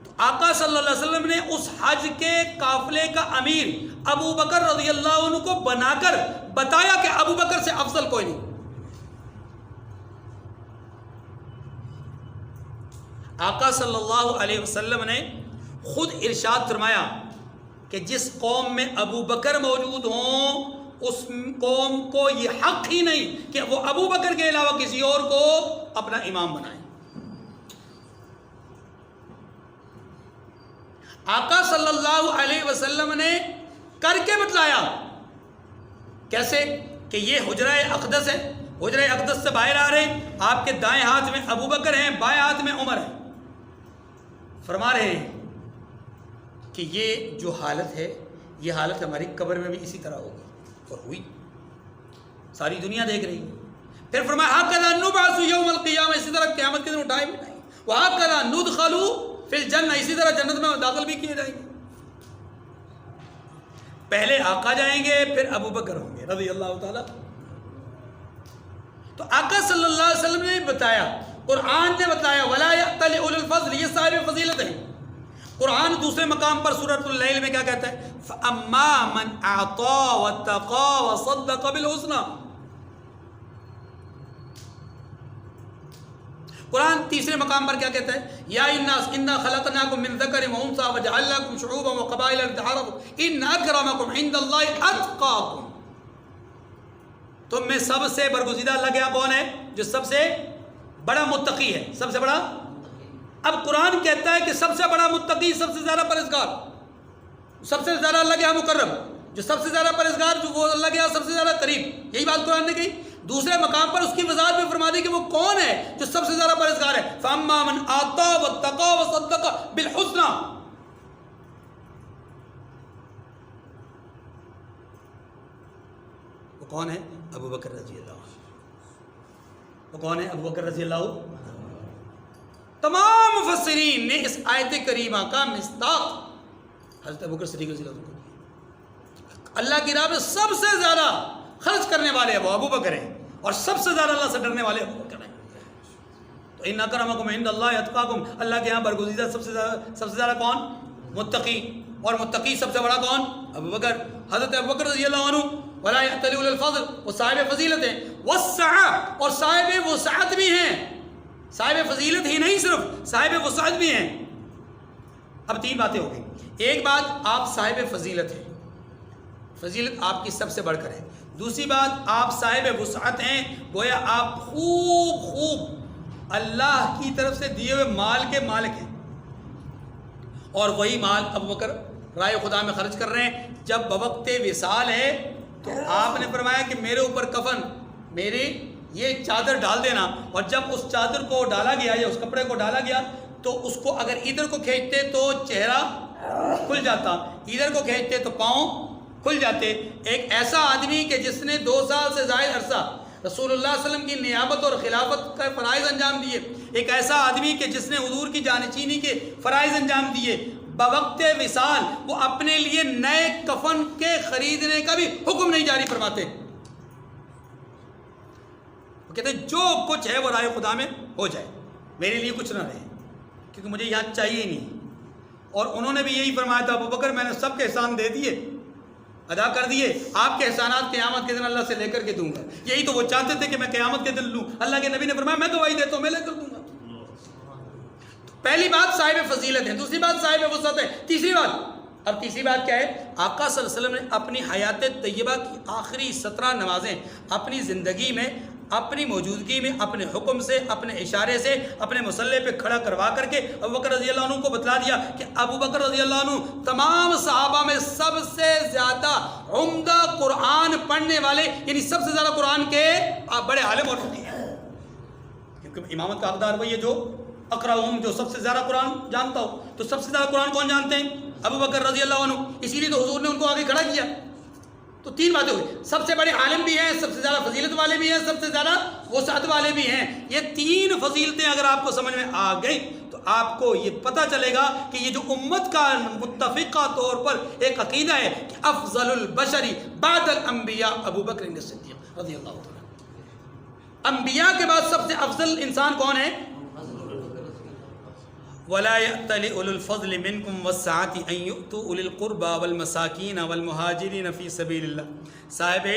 تو آقا صلی اللہ علیہ وسلم نے اس حج کے قافلے کا امیر ابو بکر رضی اللہ عنہ کو بنا کر بتایا کہ ابو بکر سے افضل کوئی نہیں. آقا صلی اللہ علیہ وسلم نے خود ارشاد فرمایا کہ جس قوم میں ابو بکر موجود ہوں اس قوم کو یہ حق ہی نہیں کہ وہ ابو بکر کے علاوہ کسی اور کو اپنا امام بنائیں. آقا صلی اللہ علیہ وسلم نے کر کے بتلایا. کیسے؟ کہ یہ حجرہ اقدس ہے، حجرہ اقدس سے باہر آ رہے ہیں، آپ کے دائیں ہاتھ میں ابو بکر ہیں، بائیں ہاتھ میں عمر ہے. فرما رہے ہیں کہ یہ جو حالت ہے یہ حالت ہماری قبر میں بھی اسی طرح ہوگی. اور ہوئی، ساری دنیا دیکھ رہی ہے. پھر فرمایا ہَكَذَا نُبْعَثُ يَوْمَ الْقِيَامَةِ، اسی طرح قیامت کے دن اٹھائے بھی جائیں گے. وَهَكَذَا نُدْخَلُ فِي الْجَنَّةِ، اسی طرح جنت میں داخل بھی کیے جائیں گے. پہلے آقا جائیں گے، پھر ابو بکر ہوں گے رضی اللہ تعالیٰ. تو آقا صلی اللہ علیہ وسلم نے بتایا، قرآن نے بتایا وَلَا يَأْتَلِ أُولُو الْفَضْلِ، یہ صاحب فضیلت ہیں. قرآن دوسرے مقام پر سورۃ اللیل میں کیا کہتا ہے؟ فَأَمَّا مَنْ أَعْطَىٰ وَاتَّقَىٰ وَصَدَّقَ بِالْحُسْنَىٰ. قرآن تیسرے مقام پر کیا کہتا ہے؟ یا الناس انا خلقناکم من ذکر و انثی وجعلناکم شعوبا وقبائل لتعارفوا ان اکرمکم عند اللہ اتقاکم. تم میں سب سے برگزیدہ اللہ کے یہاں کون ہے؟ جو سب سے بڑا متقی ہے، سب سے بڑا. اب قرآن کہتا ہے کہ سب سے بڑا متقی، سب سے زیادہ پرہیزگار، سب سے زیادہ اللہ کے یہاں مقرب، جو سب سے زیادہ پرہیزگار، جو وہ اللہ کے یہاں سب سے زیادہ قریب. یہی بات قرآن نے کہی. دوسرے مقام پر اس کی وضاحت میں فرما دی کہ وہ کون ہے جو سب سے زیادہ پرہیزگار ہے. فَأَمَّا مَنْ آتَىٰ وَاتَّقَىٰ وَصَدَّقَ بِالْحُسْنَىٰ. وہ کون ہے؟ ابو بکر رضی اللہ عنہ. وہ کون ہے؟ ابو بکر رضی اللہ عنہ. تمام مفسرین نے اس آیت کریمہ کا مصداق حضرت ابو بکر صدیق رضی اللہ عنہ کو دیا. اللہ کی راہ میں سب سے زیادہ خرچ کرنے والے وہ ابو بکر ہیں، اور سب سے زیادہ اللہ سے ڈرنے والے ابو بکر ہیں. تو ان اکرمکم عند اللہ اتقاکم، اللہ کے یہاں برگزیدہ سب سے زیادہ کون؟ متقی. اور متقی سب سے بڑا کون؟ ابو بکر. حضرت ابو بکر رضی اللہ عنہ ولا یأتل اولو الفضل، وہ صاحب فضیلت ہیں، والسعة، اور صاحب وسعت بھی ہیں. صاحب فضیلت ہی نہیں، صرف صاحب وسعت بھی ہیں. اب تین باتیں ہو گئی. ایک بات، آپ صاحب فضیلت ہیں، فضیلت آپ کی سب سے بڑھ کر ہے. دوسری بات، آپ صاحب وسعت ہیں، گویا آپ خوب اللہ کی طرف سے دیے ہوئے مال کے مالک ہیں، اور وہی مال ابو بکر رائے خدا میں خرچ کر رہے ہیں. جب بوقت وصال ہے تو آپ نے فرمایا کہ میرے اوپر کفن، میری یہ چادر ڈال دینا. اور جب اس چادر کو ڈالا گیا یا اس کپڑے کو ڈالا گیا تو اس کو اگر ادھر کو کھینچتے تو چہرہ کھل جاتا، ادھر کو کھینچتے تو پاؤں کھل جاتے. ایک ایسا آدمی کہ جس نے 2 سال سے زائد عرصہ رسول اللہ صلی اللہ علیہ وسلم کی نیابت اور خلافت کا فرائض انجام دیے، ایک ایسا آدمی کہ جس نے حضور کی جانشینی کے فرائض انجام دیے، بوقت وصال وہ اپنے لیے نئے کفن کے خریدنے کا بھی حکم نہیں جاری فرماتے. وہ کہتے ہیں جو کچھ ہے وہ رائے خدا میں ہو جائے، میرے لیے کچھ نہ رہے، کیونکہ مجھے یہاں چاہیے ہی نہیں. اور انہوں نے بھی یہی فرمایا تھا، ابو بکر میں نے سب کے احسان دے دیے، ادا کر دیے، آپ کے احسانات قیامت کے دن اللہ سے لے کر کے دوں گا. یہی تو وہ چاہتے تھے کہ میں قیامت کے دن لوں. اللہ کے نبی نے فرمایا میں گواہی دیتا ہوں، میں لے کر دوں گا. پہلی بات صاحب فضیلت ہے، دوسری بات صاحب وسعت ہے، تیسری بات کیا ہے؟ آقا صلی اللہ علیہ وسلم نے اپنی حیات طیبہ کی آخری 17 نمازیں اپنی زندگی میں، اپنی موجودگی میں، اپنے حکم سے، اپنے اشارے سے، اپنے مصلے پہ کھڑا کروا کر کے ابو بکر رضی اللہ عنہ کو بتلا دیا کہ ابو بکر رضی اللہ عنہ تمام صحابہ میں سب سے زیادہ عمدہ قرآن پڑھنے والے، یعنی سب سے زیادہ قرآن کے بڑے عالم اور فقیہ ہیں. کیونکہ امامت کا حقدار وہی ہے جو اقرأہم، جو سب سے زیادہ قرآن جانتا ہو. تو سب سے زیادہ قرآن کون جانتے ہیں؟ ابو بکر رضی اللہ عنہ. اسی لیے تو حضور نے ان کو آگے کھڑا کیا. تو 3 باتیں ہوئی، سب سے بڑے عالم بھی ہیں، سب سے زیادہ فضیلت والے بھی ہیں، سب سے زیادہ وسعت والے بھی ہیں. یہ 3 فضیلتیں اگر آپ کو سمجھ میں آ گئی تو آپ کو یہ پتہ چلے گا کہ یہ جو امت کا متفقہ طور پر ایک عقیدہ ہے کہ افضل البشری بعد الانبیاء ابو بکر الصدیق رضی اللہ تعالیٰ. انبیاء کے بعد سب سے افضل انسان کون ہے؟ وَلَا يَأْتَلِ أُولُو الْفَضْلِ مِنْكُمْ وَالسَّعَةِ أَنْ يُؤْتُوا أُولِي الْقُرْبَى وَالْمَسَاكِينَ وَالْمُهَاجِرِينَ فِي سَبِيلِ اللَّهِ. صاحب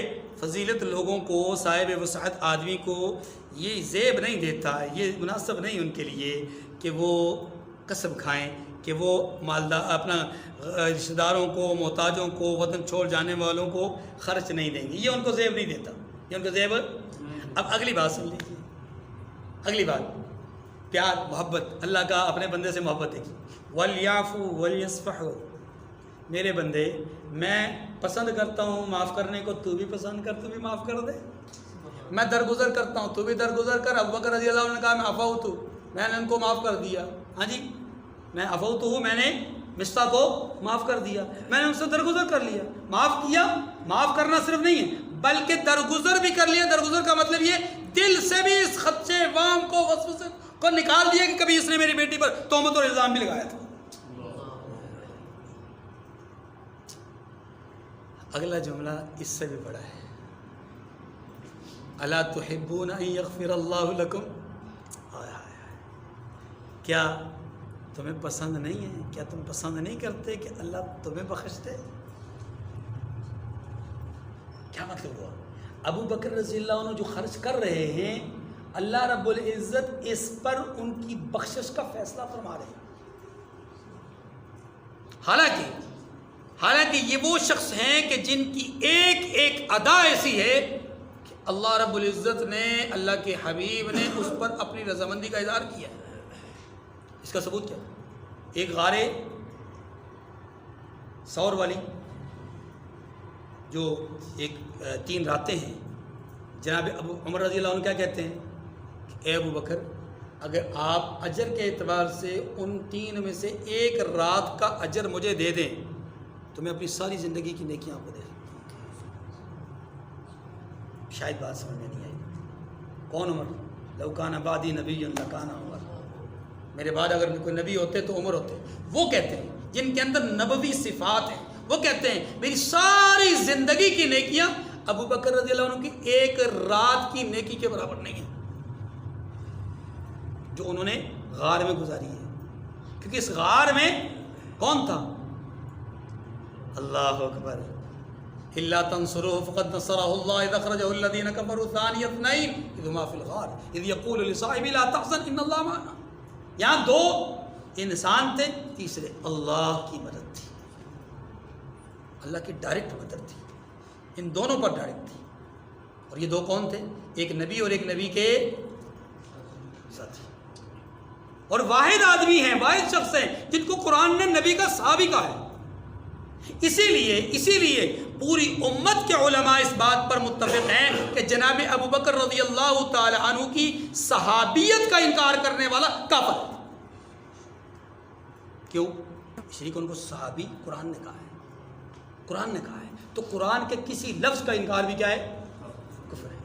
فضیلت لوگوں کو، صاحب وسعت آدمی کو یہ زیب نہیں دیتا، یہ مناسب نہیں ان کے لیے کہ وہ کسب کھائیں، کہ وہ مالدار اپنا رشتہ داروں کو، محتاجوں کو، وطن چھوڑ جانے والوں کو خرچ نہیں دیں گے. یہ ان کو زیب نہیں دیتا، یہ ان کو زیب. اب اگلی بات سن لیجیے، اگلی بات پیار محبت، اللہ کا اپنے بندے سے محبت ہے. وَلْيَعْفُوا وَلْيَصْفَحُوا، میرے بندے میں پسند کرتا ہوں معاف کرنے کو، تو بھی پسند کر، تو بھی معاف کر دے. میں درگزر کرتا ہوں، تو بھی درگزر کر. ابو بکر رضی اللہ عنہ نے کہا میں عفوت ہوں، میں نے ان کو معاف کر دیا. ہاں جی، میں عفوت ہوں، میں نے مصطفیٰ کو معاف کر دیا، میں نے ان سے درگزر کر لیا. معاف کیا، معاف کرنا صرف نہیں ہے بلکہ درگزر بھی کر لیا. درگزر کا مطلب یہ دل سے بھی اس خدشے وام کو وسوسے کو نکال دیا کہ کبھی اس نے میری بیٹی پر تہمت اور الزام بھی لگایا تھا. اگلا جملہ اس سے بھی بڑا ہے، الا تحبون ان یغفر اللہ لکم. کیا تمہیں پسند نہیں ہے، کیا تم پسند نہیں کرتے کہ اللہ تمہیں بخش دے؟ کیا مطلب ہوا؟ ابو بکر رضی اللہ عنہ جو خرچ کر رہے ہیں، اللہ رب العزت اس پر ان کی بخشش کا فیصلہ فرما رہے ہیں. حالانکہ یہ وہ شخص ہیں کہ جن کی ایک ایک ادا ایسی ہے کہ اللہ رب العزت نے، اللہ کے حبیب نے اس پر اپنی رضامندی کا اظہار کیا. اس کا ثبوت کیا؟ ایک غار ثور والی جو ایک 3 راتیں ہیں، جناب ابو عمر رضی اللہ عنہ کیا کہتے ہیں کہ اے ابو بکر، اگر آپ اجر کے اعتبار سے ان 3 میں سے ایک رات کا اجر مجھے دے دیں تو میں اپنی ساری زندگی کی نیکیاں آپ کو دے دوں. شاید بات سمجھ میں نہیں آئی. کون عمر؟ لو کان بعدی نبی لکان عمر، میرے بعد اگر کوئی نبی ہوتے تو عمر ہوتے. وہ کہتے ہیں جن کے اندر نبوی صفات ہیں، وہ کہتے ہیں میری ساری زندگی کی نیکیاں ابو بکر رضی اللہ عنہ کی ایک رات کی نیکی کے برابر نہیں ہیں جو انہوں نے غار میں گزاری ہے. کیونکہ اس غار میں کون تھا؟ اللہ اکبر. الا تنصروه فقد نصره الله اذ اخرجه الذين كفروا ثاني اثنين اذ هما في الغار اذ يقول لصاحبه لا تحزن ان الله معنا. یہاں 2 انسان تھے، تیسرے اللہ کی مدد تھی، اللہ کی ڈائریکٹ مدد تھی، ان دونوں پر ڈائریکٹ تھی. اور یہ 2 کون تھے؟ ایک نبی اور ایک نبی کے ساتھی. اور واحد آدمی ہیں، واحد شخص ہیں جن کو قرآن نے نبی کا صحابی کہا ہے. اسی لیے پوری امت کے علماء اس بات پر متفق ہیں کہ جناب ابو بکر رضی اللہ تعالی عنہ کی صحابیت کا انکار کرنے والا کافر ہے. کیوں؟ اس لیے کہ ان کو صحابی قرآن نے کہا ہے، قرآن نے کہا ہے. تو قرآن کے کسی لفظ کا انکار بھی کیا ہے؟ کفر ہے.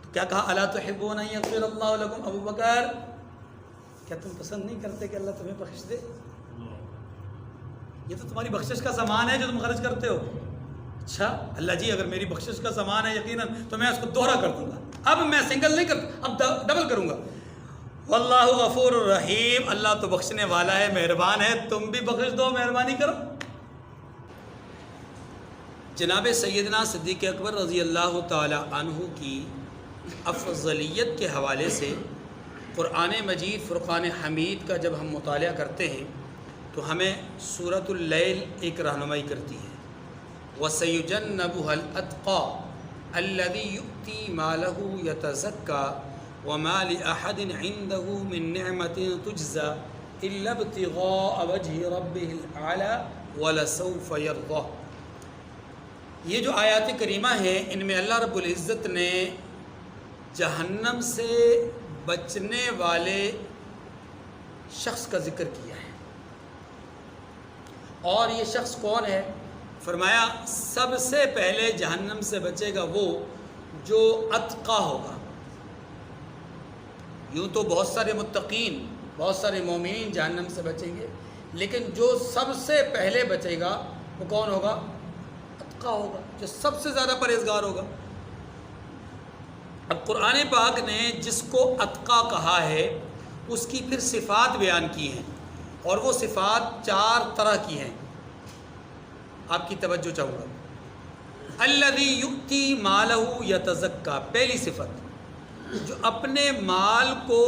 تو کیا کہا؟ الا تحبون ان یغفر اللہ لکم. ابو بکر، کیا تم پسند نہیں کرتے کہ اللہ تمہیں بخش دے؟ یہ تو تمہاری بخشش کا سامان ہے جو تم خرچ کرتے ہو. اچھا اللہ جی، اگر میری بخشش کا سامان ہے یقیناً تو میں اس کو دوہرا کر دوں گا. اب میں سنگل نہیں کرتا، اب ڈبل کروں گا. واللہ غفور الرحیم، اللہ تو بخشنے والا ہے، مہربان ہے، تم بھی بخش دو، مہربانی کرو. جناب سیدنا صدیق اکبر رضی اللہ تعالی عنہ کی افضلیت کے حوالے سے قرآن مجید فرقان حمید کا جب ہم مطالعہ کرتے ہیں تو ہمیں سورۃ اللیل ایک رہنمائی کرتی ہے. وَسَيُجَنَّبُهَا الْأَتْقَى الَّذِي يُؤْتِي مَالَهُ يَتَزَكَّى وَمَا لِأَحَدٍ عِندَهُ مِن نِّعْمَةٍ تُجْزَى إِلَّا ابْتِغَاءَ وَجْهِ رَبِّهِ الْأَعْلَى وَلَسَوْفَ يَرْضَىٰ. یہ جو آیات کریمہ ہیں ان میں اللہ رب العزت نے جہنم سے بچنے والے شخص کا ذکر کیا ہے. اور یہ شخص کون ہے؟ فرمایا سب سے پہلے جہنم سے بچے گا وہ جو اتقا ہوگا. یوں تو بہت سارے متقین، بہت سارے مومنین جہنم سے بچیں گے، لیکن جو سب سے پہلے بچے گا وہ کون ہوگا؟ اتقا ہوگا، جو سب سے زیادہ پرہیزگار ہوگا. اب قرآن پاک نے جس کو اتقا کہا ہے اس کی پھر صفات بیان کی ہیں، اور وہ صفات 4 طرح کی ہیں. آپ کی توجہ چاہوں گا. الذی یؤتی مالہ یتزکا، پہلی صفت جو اپنے مال کو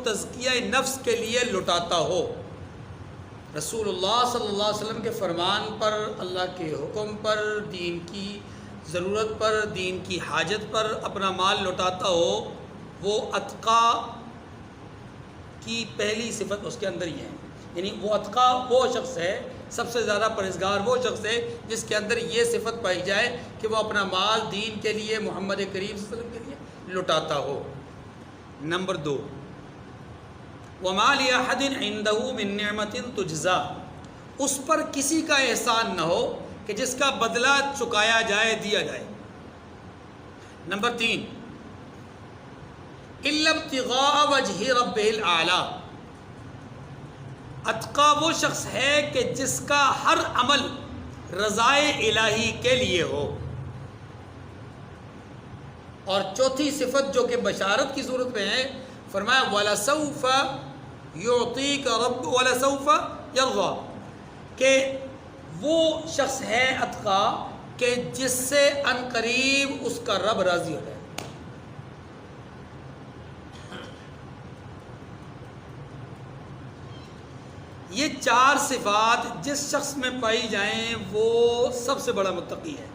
تزکیہ نفس کے لیے لٹاتا ہو. رسول اللہ صلی اللہ علیہ وسلم کے فرمان پر، اللہ کے حکم پر، دین کی ضرورت پر، دین کی حاجت پر اپنا مال لٹاتا ہو، وہ اتقا کی پہلی صفت اس کے اندر ہی ہے. یعنی وہ اتقا وہ شخص ہے، سب سے زیادہ پرہیزگار وہ شخص ہے جس کے اندر یہ صفت پائی جائے کہ وہ اپنا مال دین کے لیے، محمد کریم صلی اللہ علیہ وسلم کے لیے لٹاتا ہو. نمبر 2، وَمَا لِأَحَدٍ عِندَهُ مِن نِعْمَةٍ تُجْزَىٰ، اس پر کسی کا احسان نہ ہو کہ جس کا بدلہ چکایا جائے، دیا جائے. نمبر 3، إِلَّا ابْتِغَاءَ وَجْهِ رَبِّهِ الْأَعْلَىٰ، اتقا وہ شخص ہے کہ جس کا ہر عمل رضائے الہی کے لیے ہو. اور چوتھی صفت جو کہ بشارت کی صورت میں ہے، فرمایا وَلَسَوْفَ يُعْطِيكَ رَبُّكَ وَلَسَوْفَ يَرْضَىٰ، کہ وہ شخص ہے اتقا کہ جس سے ان قریب اس کا رب راضی ہو جائے. یہ 4 صفات جس شخص میں پائی جائیں وہ سب سے بڑا متقی ہے.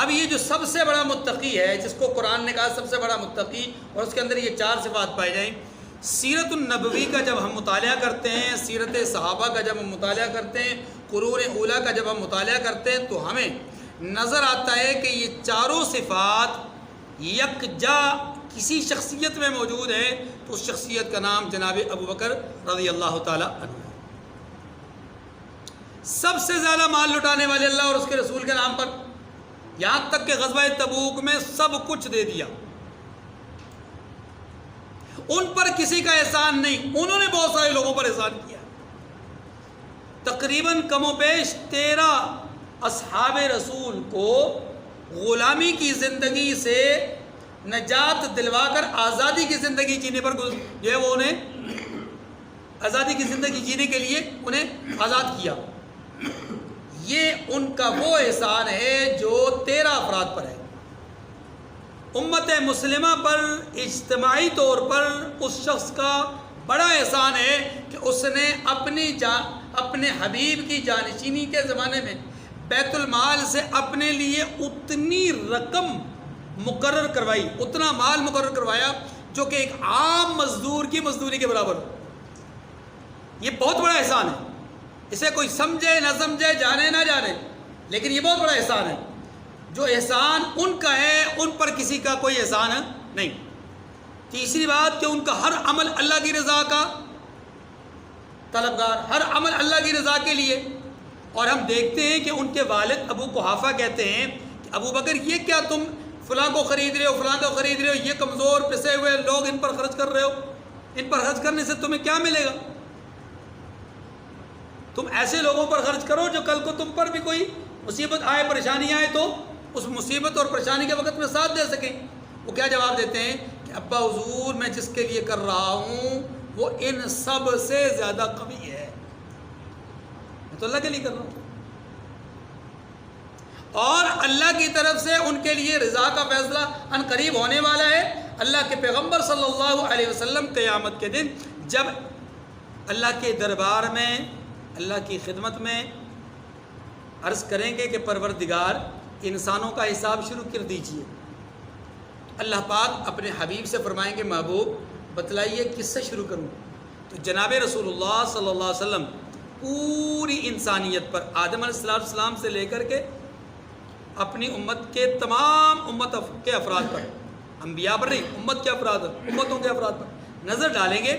اب یہ جو سب سے بڑا متقی ہے، جس کو قرآن نے کہا سب سے بڑا متقی، اور اس کے اندر یہ 4 صفات پائی جائیں، سیرت النبوی کا جب ہم مطالعہ کرتے ہیں، سیرت صحابہ کا جب ہم مطالعہ کرتے ہیں، قرون اولیٰ کا جب ہم مطالعہ کرتے ہیں، تو ہمیں نظر آتا ہے کہ یہ چاروں صفات یکجا کسی شخصیت میں موجود ہے، تو اس شخصیت کا نام جناب ابو بکر رضی اللہ تعالی عنہ. سب سے زیادہ مال لٹانے والے اللہ اور اس کے رسول کے نام پر، یہاں تک کہ غزوہ تبوک میں سب کچھ دے دیا. ان پر کسی کا احسان نہیں، انہوں نے بہت سارے لوگوں پر احسان کیا. تقریباً کم و بیش 13 اصحاب رسول کو غلامی کی زندگی سے نجات دلوا کر آزادی کی زندگی جینے پر جو ہے وہ انہیں آزادی کی زندگی جینے کے لیے انہیں آزاد کیا. یہ ان کا وہ احسان ہے جو 13 افراد پر ہے. امت مسلمہ پر اجتماعی طور پر اس شخص کا بڑا احسان ہے کہ اس نے اپنے حبیب کی جانشینی کے زمانے میں بیت المال سے اپنے لیے اتنی رقم مقرر کروائی، اتنا مال مقرر کروایا جو کہ ایک عام مزدور کی مزدوری کے برابر ہو. یہ بہت بڑا احسان ہے. اسے کوئی سمجھے نہ سمجھے، جانے نہ جانے، لیکن یہ بہت بڑا احسان ہے. جو احسان ان کا ہے ان پر کسی کا کوئی احسان نہیں. تیسری بات کہ ان کا ہر عمل اللہ کی رضا کا طلبگار، ہر عمل اللہ کی رضا کے لیے. اور ہم دیکھتے ہیں کہ ان کے والد ابو قحافہ کہتے ہیں کہ ابو بکر یہ کیا تم فلاں کو خرید رہے ہو، فلاں کو خرید رہے ہو، یہ کمزور پسے ہوئے لوگ ان پر خرچ کر رہے ہو، ان پر خرچ کرنے سے تمہیں کیا ملے گا؟ تم ایسے لوگوں پر خرچ کرو جو کل کو تم پر بھی کوئی مصیبت آئے، پریشانی آئے تو اس مصیبت اور پریشانی کے وقت میں ساتھ دے سکیں. وہ کیا جواب دیتے ہیں کہ ابا حضور میں جس کے لیے کر رہا ہوں وہ ان سب سے زیادہ قوی ہے، میں تو اللہ کے لیے کر رہا ہوں، اور اللہ کی طرف سے ان کے لیے رضا کا فیصلہ ان قریب ہونے والا ہے. اللہ کے پیغمبر صلی اللہ علیہ وسلم قیامت کے دن جب اللہ کے دربار میں، اللہ کی خدمت میں عرض کریں گے کہ پروردگار انسانوں کا حساب شروع کر دیجئے، اللہ پاک اپنے حبیب سے فرمائیں گے محبوب بتلائیے کس سے شروع کروں؟ تو جناب رسول اللہ صلی اللہ علیہ وسلم پوری انسانیت پر، آدم علیہ السلام سے لے کر کے اپنی امت کے تمام امت کے افراد پر، انبیاء پر نہیں، امت کے افراد، امتوں کے افراد پر نظر ڈالیں گے.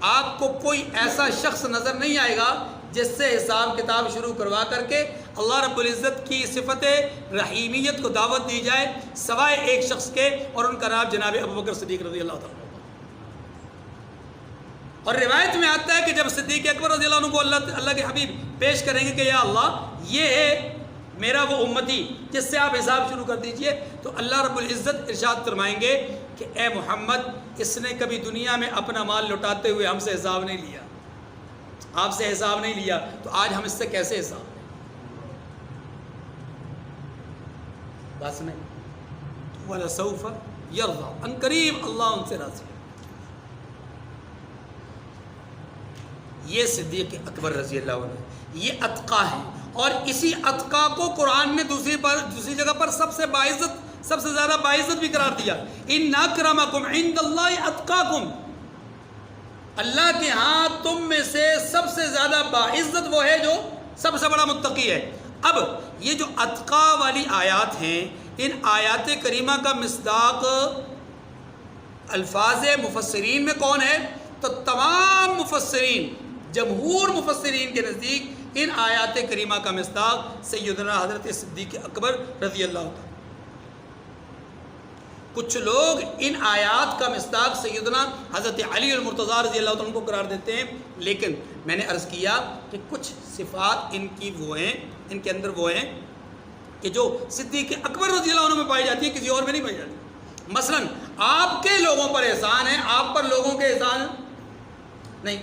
آپ کو کوئی ایسا شخص نظر نہیں آئے گا جس سے حساب کتاب شروع کروا کر کے اللہ رب العزت کی صفت رحیمیت کو دعوت دی جائے، سوائے ایک شخص کے، اور ان کا نام جناب ابو بکر صدیق رضی اللہ تعالیٰ. اور روایت میں آتا ہے کہ جب صدیق اکبر رضی اللہ عنہ کو اللہ کے حبیب پیش کریں گے کہ یا اللہ یہ ہے میرا وہ امتی جس سے آپ حساب شروع کر دیجئے، تو اللہ رب العزت ارشاد فرمائیں گے کہ اے محمد اس نے کبھی دنیا میں اپنا مال لوٹاتے ہوئے ہم سے حساب نہیں لیا، آپ سے حساب نہیں لیا، تو آج ہم اس سے کیسے حساب لیں؟ بس نہیں، وَلَسَوْفَ يَرْضَىٰ، ان قریب اللہ ان سے راضی ہے. یہ صدیق اکبر رضی اللہ عنہ یہ اتقا ہیں، اور اسی اتقا کو قرآن نے دوسری جگہ پر سب سے باعزت سب سے زیادہ باعزت بھی قرار دیا. ان اکرمکم عند اللہ اتقاکم، اللہ کے ہاں تم میں سے سب سے زیادہ باعزت وہ ہے جو سب سے بڑا متقی ہے. اب یہ جو اتقا والی آیات ہیں، ان آیات کریمہ کا مصداق الفاظ مفسرین میں کون ہے؟ تو تمام مفسرین، جمہور مفسرین کے نزدیک ان آیات کریمہ کا مصداق سیدنا حضرت صدیق اکبر رضی اللہ عنہ. کچھ لوگ ان آیات کا مصداق سیدنا حضرت علی المرتضیٰ رضی اللہ عنہ کو قرار دیتے ہیں، لیکن میں نے عرض کیا کہ کچھ صفات ان کی وہ ہیں، ان کے اندر وہ ہیں کہ جو صدیق اکبر رضی اللہ عنہ میں پائی جاتی ہے، کسی اور میں نہیں پائی جاتی. مثلا آپ کے لوگوں پر احسان ہے، آپ پر لوگوں کے احسان نہیں.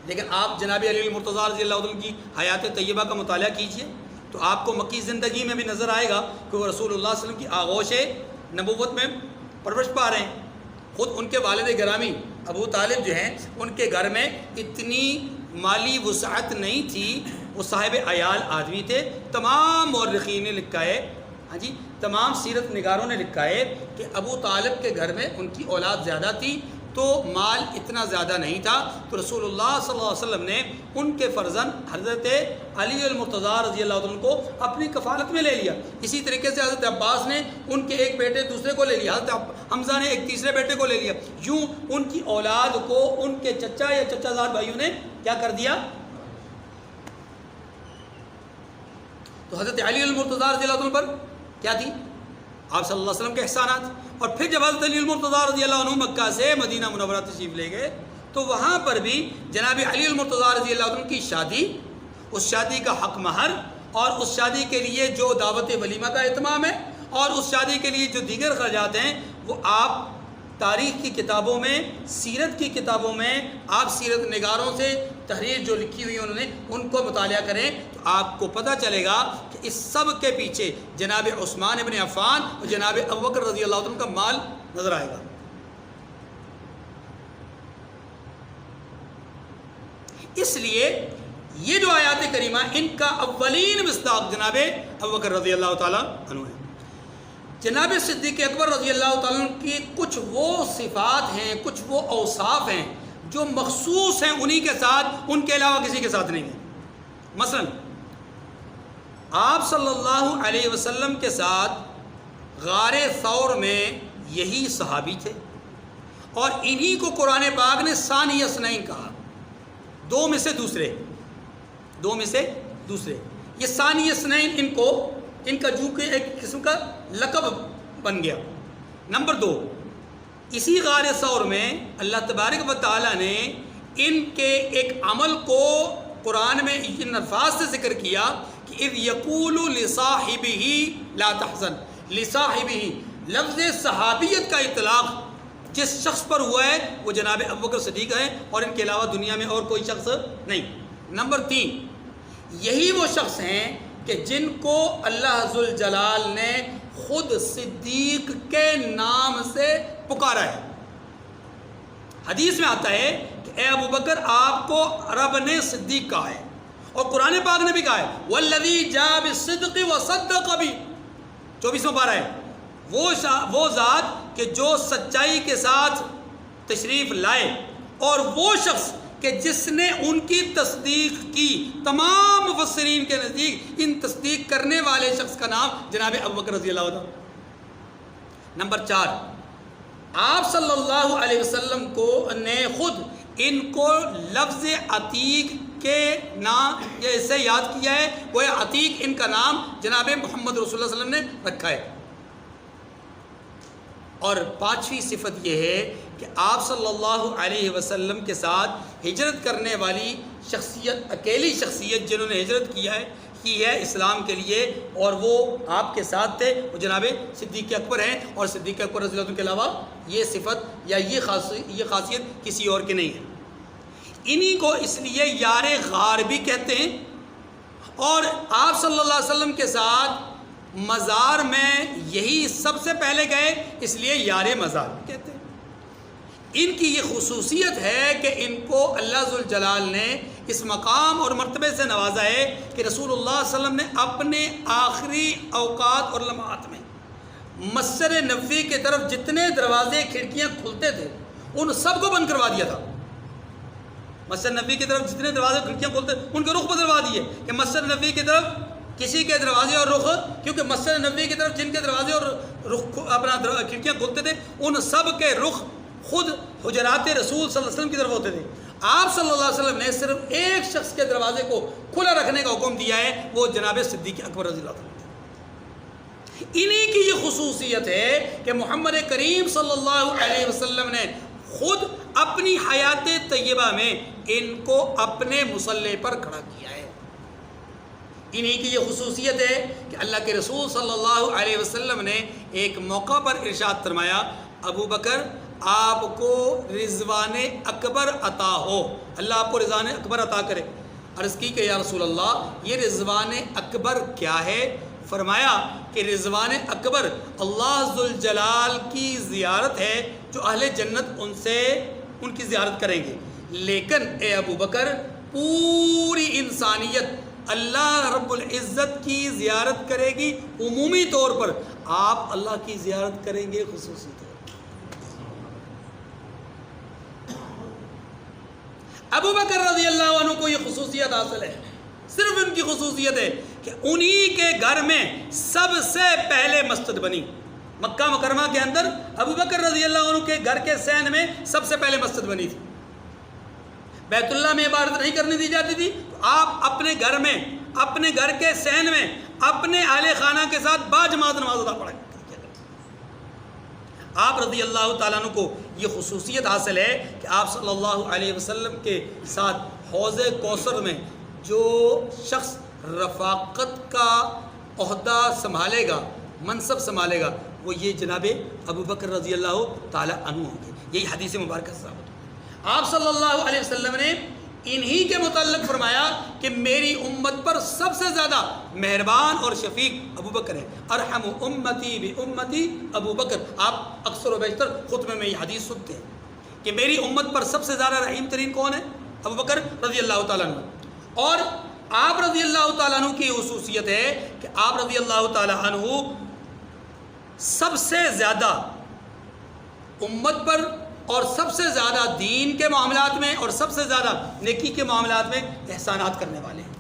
لیکن آپ جناب علی المرتضیٰ رضی اللہ عنہ کی حیات طیبہ کا مطالعہ کیجئے تو آپ کو مکی زندگی میں بھی نظر آئے گا کہ وہ رسول اللہ صلی اللہ علیہ وسلم کی آغوش نبوت میں پرورش پا رہے ہیں. خود ان کے والد گرامی ابو طالب جو ہیں، ان کے گھر میں اتنی مالی وسعت نہیں تھی، وہ صاحب عیال آدمی تھے. تمام مورخین نے لکھا ہے، ہاں جی، تمام سیرت نگاروں نے لکھا ہے کہ ابو طالب کے گھر میں ان کی اولاد زیادہ تھی تو مال اتنا زیادہ نہیں تھا، تو رسول اللہ صلی اللہ علیہ وسلم نے ان کے فرزند حضرت علی المرتضیٰ رضی اللہ عنہ کو اپنی کفالت میں لے لیا. اسی طریقے سے حضرت عباس نے ان کے ایک بیٹے دوسرے کو لے لیا، حضرت حمزہ نے ایک تیسرے بیٹے کو لے لیا. یوں ان کی اولاد کو ان کے چچا یا چچا زاد بھائیوں نے کیا کر دیا. تو حضرت علی المرتضیٰ رضی اللہ عنہ پر کیا تھی؟ آپ صلی اللہ علیہ وسلم کے احسانات. اور پھر جب حضرت علی المرتضیٰ رضی اللہ عنہ مکہ سے مدینہ منورہ تشریف لے گئے تو وہاں پر بھی جناب علی المرتضیٰ رضی اللہ عنہ کی شادی، اس شادی کا حق مہر اور اس شادی کے لیے جو دعوت ولیمہ کا اہتمام ہے اور اس شادی کے لیے جو دیگر خرچات ہیں، وہ آپ تاریخ کی کتابوں میں، سیرت کی کتابوں میں، آپ سیرت نگاروں سے تحریر جو لکھی ہوئی انہوں نے ان کو مطالعہ کریں تو آپ کو پتہ چلے گا کہ اس سب کے پیچھے جناب عثمان ابن عفان اور جناب ابوبکر رضی اللہ عنہ کا مال نظر آئے گا. اس لیے یہ جو آیات کریمہ ان کا اولین مصداق جناب ابوبکر رضی اللہ تعالیٰ عنہ ہے. جناب صدیق اکبر رضی اللہ تعالیٰ عنہ کی کچھ وہ صفات ہیں، کچھ وہ اوصاف ہیں جو مخصوص ہیں انہی کے ساتھ، ان کے علاوہ کسی کے ساتھ نہیں ہیں. مثلا آپ صلی اللہ علیہ وسلم کے ساتھ غار ثور میں یہی صحابی تھے اور انہی کو قرآن پاک نے ثانی اثنین کہا، دو میں سے دوسرے. یہ ثانی اثنین ان کا جو کہ ایک قسم کا لقب بن گیا. نمبر 2، اسی غار ثور میں اللہ تبارک و تعالیٰ نے ان کے ایک عمل کو قرآن میں ان الفاظ سے ذکر کیا کہ اذ یقول لصاحبہ لا تحزن. لصاحبہ لفظ صحابیت کا اطلاق جس شخص پر ہوا ہے وہ جناب ابوبکر صدیق ہے اور ان کے علاوہ دنیا میں اور کوئی شخص نہیں. نمبر 3، یہی وہ شخص ہیں کہ جن کو اللہ ذوالجلال نے خود صدیق کے نام سے پکارا ہے. حدیث میں آتا ہے کہ اے ابوبکر آپ کو رب نے صدیق کہا ہے اور قرآن پاک نے بھی کہا ہے والذی جاء بالصدق وصدق بہ، 24واں پارہ ہے. وہ ذات کہ جو سچائی کے ساتھ تشریف لائے اور وہ شخص کہ جس نے ان کی تصدیق کی. تمام مفسرین کے نزدیک ان تصدیق کرنے والے شخص کا نام جناب ابوبکر رضی اللہ عنہ. نمبر 4، آپ صلی اللہ علیہ وسلم کو نے خود ان کو لفظ عتیق کے نام یہ سے یاد کیا ہے. وہ عتیق ان کا نام جناب محمد رسول اللہ صلی اللہ علیہ وسلم نے رکھا ہے. اور 5ویں صفت یہ ہے کہ آپ صلی اللہ علیہ وسلم کے ساتھ ہجرت کرنے والی شخصیت، اکیلی شخصیت جنہوں نے ہجرت کی ہے اسلام کے لیے اور وہ آپ کے ساتھ تھے، وہ جناب صدیق اکبر ہیں. اور صدیق اکبر رضی اللہ عنہ کے علاوہ یہ صفت یا یہ خاصیت کسی اور کی نہیں ہے. انہی کو اس لیے یار غار بھی کہتے ہیں. اور آپ صلی اللہ علیہ وسلم کے ساتھ مزار میں یہی سب سے پہلے گئے، اس لیے یار مزار کہتے ہیں. ان کی یہ خصوصیت ہے کہ ان کو اللہ ذوالجلال نے اس مقام اور مرتبے سے نوازا ہے کہ رسول اللہ صلی اللہ علیہ وسلم نے اپنے آخری اوقات اور لمحات میں مسجد نبوی کی طرف جتنے دروازے کھڑکیاں کھلتے تھے ان سب کو بند کروا دیا تھا. مسجد نبوی کی طرف جتنے دروازے کھڑکیاں کھلتے ان کے رخ بدلوا دیے کہ مسجد نبوی کی طرف کسی کے دروازے اور رخ, کیونکہ مسجد نبوی کی طرف جن کے دروازے اور رخ اپنا کھڑکیاں کھلتے تھے ان سب کے رخ خود حجرات رسول صلی اللہ علیہ وسلم کی طرف ہوتے تھے. آپ صلی اللہ علیہ وسلم نے صرف ایک شخص کے دروازے کو کھلا رکھنے کا حکم دیا ہے, وہ جناب صدیق اکبر رضی اللہ عنہ. انہی کی یہ خصوصیت ہے کہ محمد کریم صلی اللہ علیہ وسلم نے خود اپنی حیات طیبہ میں ان کو اپنے مصلی پر کھڑا کیا ہے. انہی کی یہ خصوصیت ہے کہ اللہ کے رسول صلی اللہ علیہ وسلم نے ایک موقع پر ارشاد فرمایا, ابو بکر آپ کو رضوان اکبر عطا ہو, اللہ آپ کو رضوان اکبر عطا کرے. عرض کی کہ یا رسول اللہ یہ رضوان اکبر کیا ہے؟ فرمایا کہ رضوان اکبر اللہ ذوالجلال کی زیارت ہے جو اہل جنت ان کی زیارت کریں گے, لیکن اے ابو بکر پوری انسانیت اللہ رب العزت کی زیارت کرے گی عمومی طور پر, آپ اللہ کی زیارت کریں گے خصوصی طور پر. ابو بکر رضی اللہ عنہ کو یہ خصوصیت حاصل ہے, صرف ان کی خصوصیت ہے کہ انہی کے گھر میں سب سے پہلے مسجد بنی. مکہ مکرمہ کے اندر ابو بکر رضی اللہ عنہ کے گھر کے صحن میں سب سے پہلے مسجد بنی تھی. بیت اللہ میں عبادت نہیں کرنے دی جاتی تھی, آپ اپنے گھر میں اپنے گھر کے صحن میں اپنے اہل خانہ کے ساتھ باجماعت نماز ادا پڑھا. آپ رضی اللہ تعالیٰ عنہ کو یہ خصوصیت حاصل ہے کہ آپ صلی اللہ علیہ وسلم کے ساتھ حوض کوثر میں جو شخص رفاقت کا عہدہ سنبھالے گا, منصب سنبھالے گا, وہ یہ جناب ابو بکر رضی اللہ تعالیٰ عنہ ہوں گے. یہی حدیث مبارکہ سے ثابت ہے. آپ صلی اللہ علیہ وسلم نے انہی کے متعلق فرمایا کہ میری امت پر سب سے زیادہ مہربان اور شفیق ابو بکر ہے. ارحم امتی بامتی ابو بکر. آپ اکثر و بیشتر خطبے میں یہ حدیث سنتے ہیں کہ میری امت پر سب سے زیادہ رحیم ترین کون ہے؟ ابو بکر رضی اللہ تعالیٰ عنہ. اور آپ رضی اللہ تعالیٰ عنہ کی خصوصیت ہے کہ آپ رضی اللہ تعالیٰ عنہ سب سے زیادہ امت پر اور سب سے زیادہ دین کے معاملات میں اور سب سے زیادہ نیکی کے معاملات میں احسانات کرنے والے ہیں,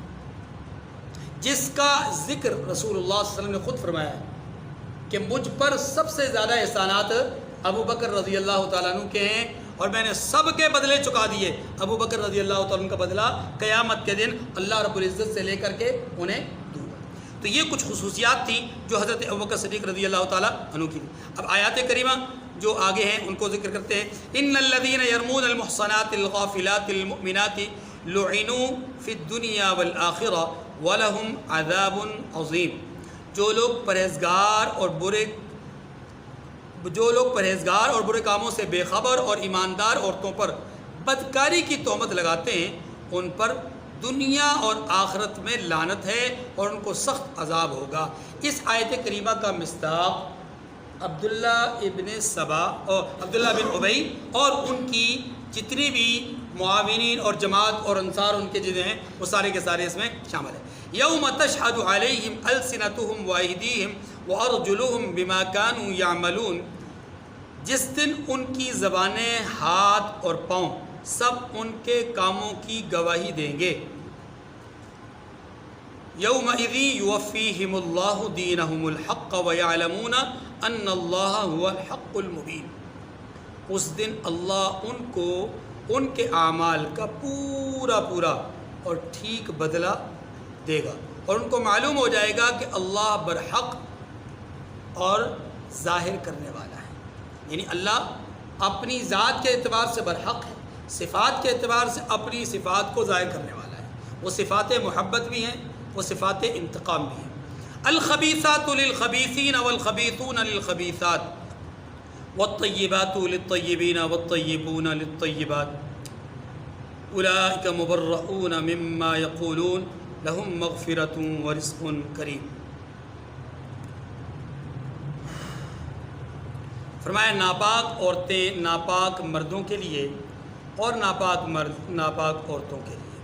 جس کا ذکر رسول اللہ صلی اللہ علیہ وسلم نے خود فرمایا ہے کہ مجھ پر سب سے زیادہ احسانات ابو بکر رضی اللہ تعالیٰ عنہ کے ہیں اور میں نے سب کے بدلے چکا دیے. ابو بکر رضی اللہ تعالیٰ عنہ کا بدلہ قیامت کے دن اللہ رب العزت سے لے کر کے انہیں دوں گا. تو یہ کچھ خصوصیات تھی جو حضرت ابو بکر صدیق رضی اللہ تعالیٰ عنہ کی. اب آیات کریمہ جو آگے ہیں ان کو ذکر کرتے ہیں. ان الذین یرمون المحصنات الغافلات المؤمنات لعنوا فی الدنیا والآخرہ ولہم عذاب عظیم. جو لوگ پرہیزگار اور برے کاموں سے بے خبر اور ایماندار عورتوں پر بدکاری کی تہمت لگاتے ہیں ان پر دنیا اور آخرت میں لعنت ہے اور ان کو سخت عذاب ہوگا. اس آیت کریمہ کا مصداق عبداللہ بن ابی اور ان کی جتنی بھی معاونین اور جماعت اور انصار ان کے جتنے ہیں وہ سارے کے سارے اس میں شامل ہیں. یوم تشہد علیہم السنتہم وایدیہم وارجلہم بما کانوا یعملون. جس دن ان کی زبانیں, ہاتھ اور پاؤں سب ان کے کاموں کی گواہی دیں گے. یومئذ یوفیہم اللہ دینہم الحق ویعلمون ان اللہ هو الحق المبین. اس دن اللہ ان کو ان کے اعمال کا پورا اور ٹھیک بدلہ دے گا اور ان کو معلوم ہو جائے گا کہ اللہ برحق اور ظاہر کرنے والا ہے. یعنی اللہ اپنی ذات کے اعتبار سے برحق ہے, صفات کے اعتبار سے اپنی صفات کو ظاہر کرنے والا ہے. وہ صفات محبت بھی ہیں, وہ صفات انتقام بھی ہیں. الخبیثات للخبیثین والخبیثون للخبیثات والطیبات للطیبین والطیبون للطیبات اولئک مبرؤون مما یقولون لہم مغفرۃ ورزق کریم. فرمایا ناپاک عورتیں ناپاک مردوں کے لیے اور ناپاک مرد ناپاک عورتوں کے لیے,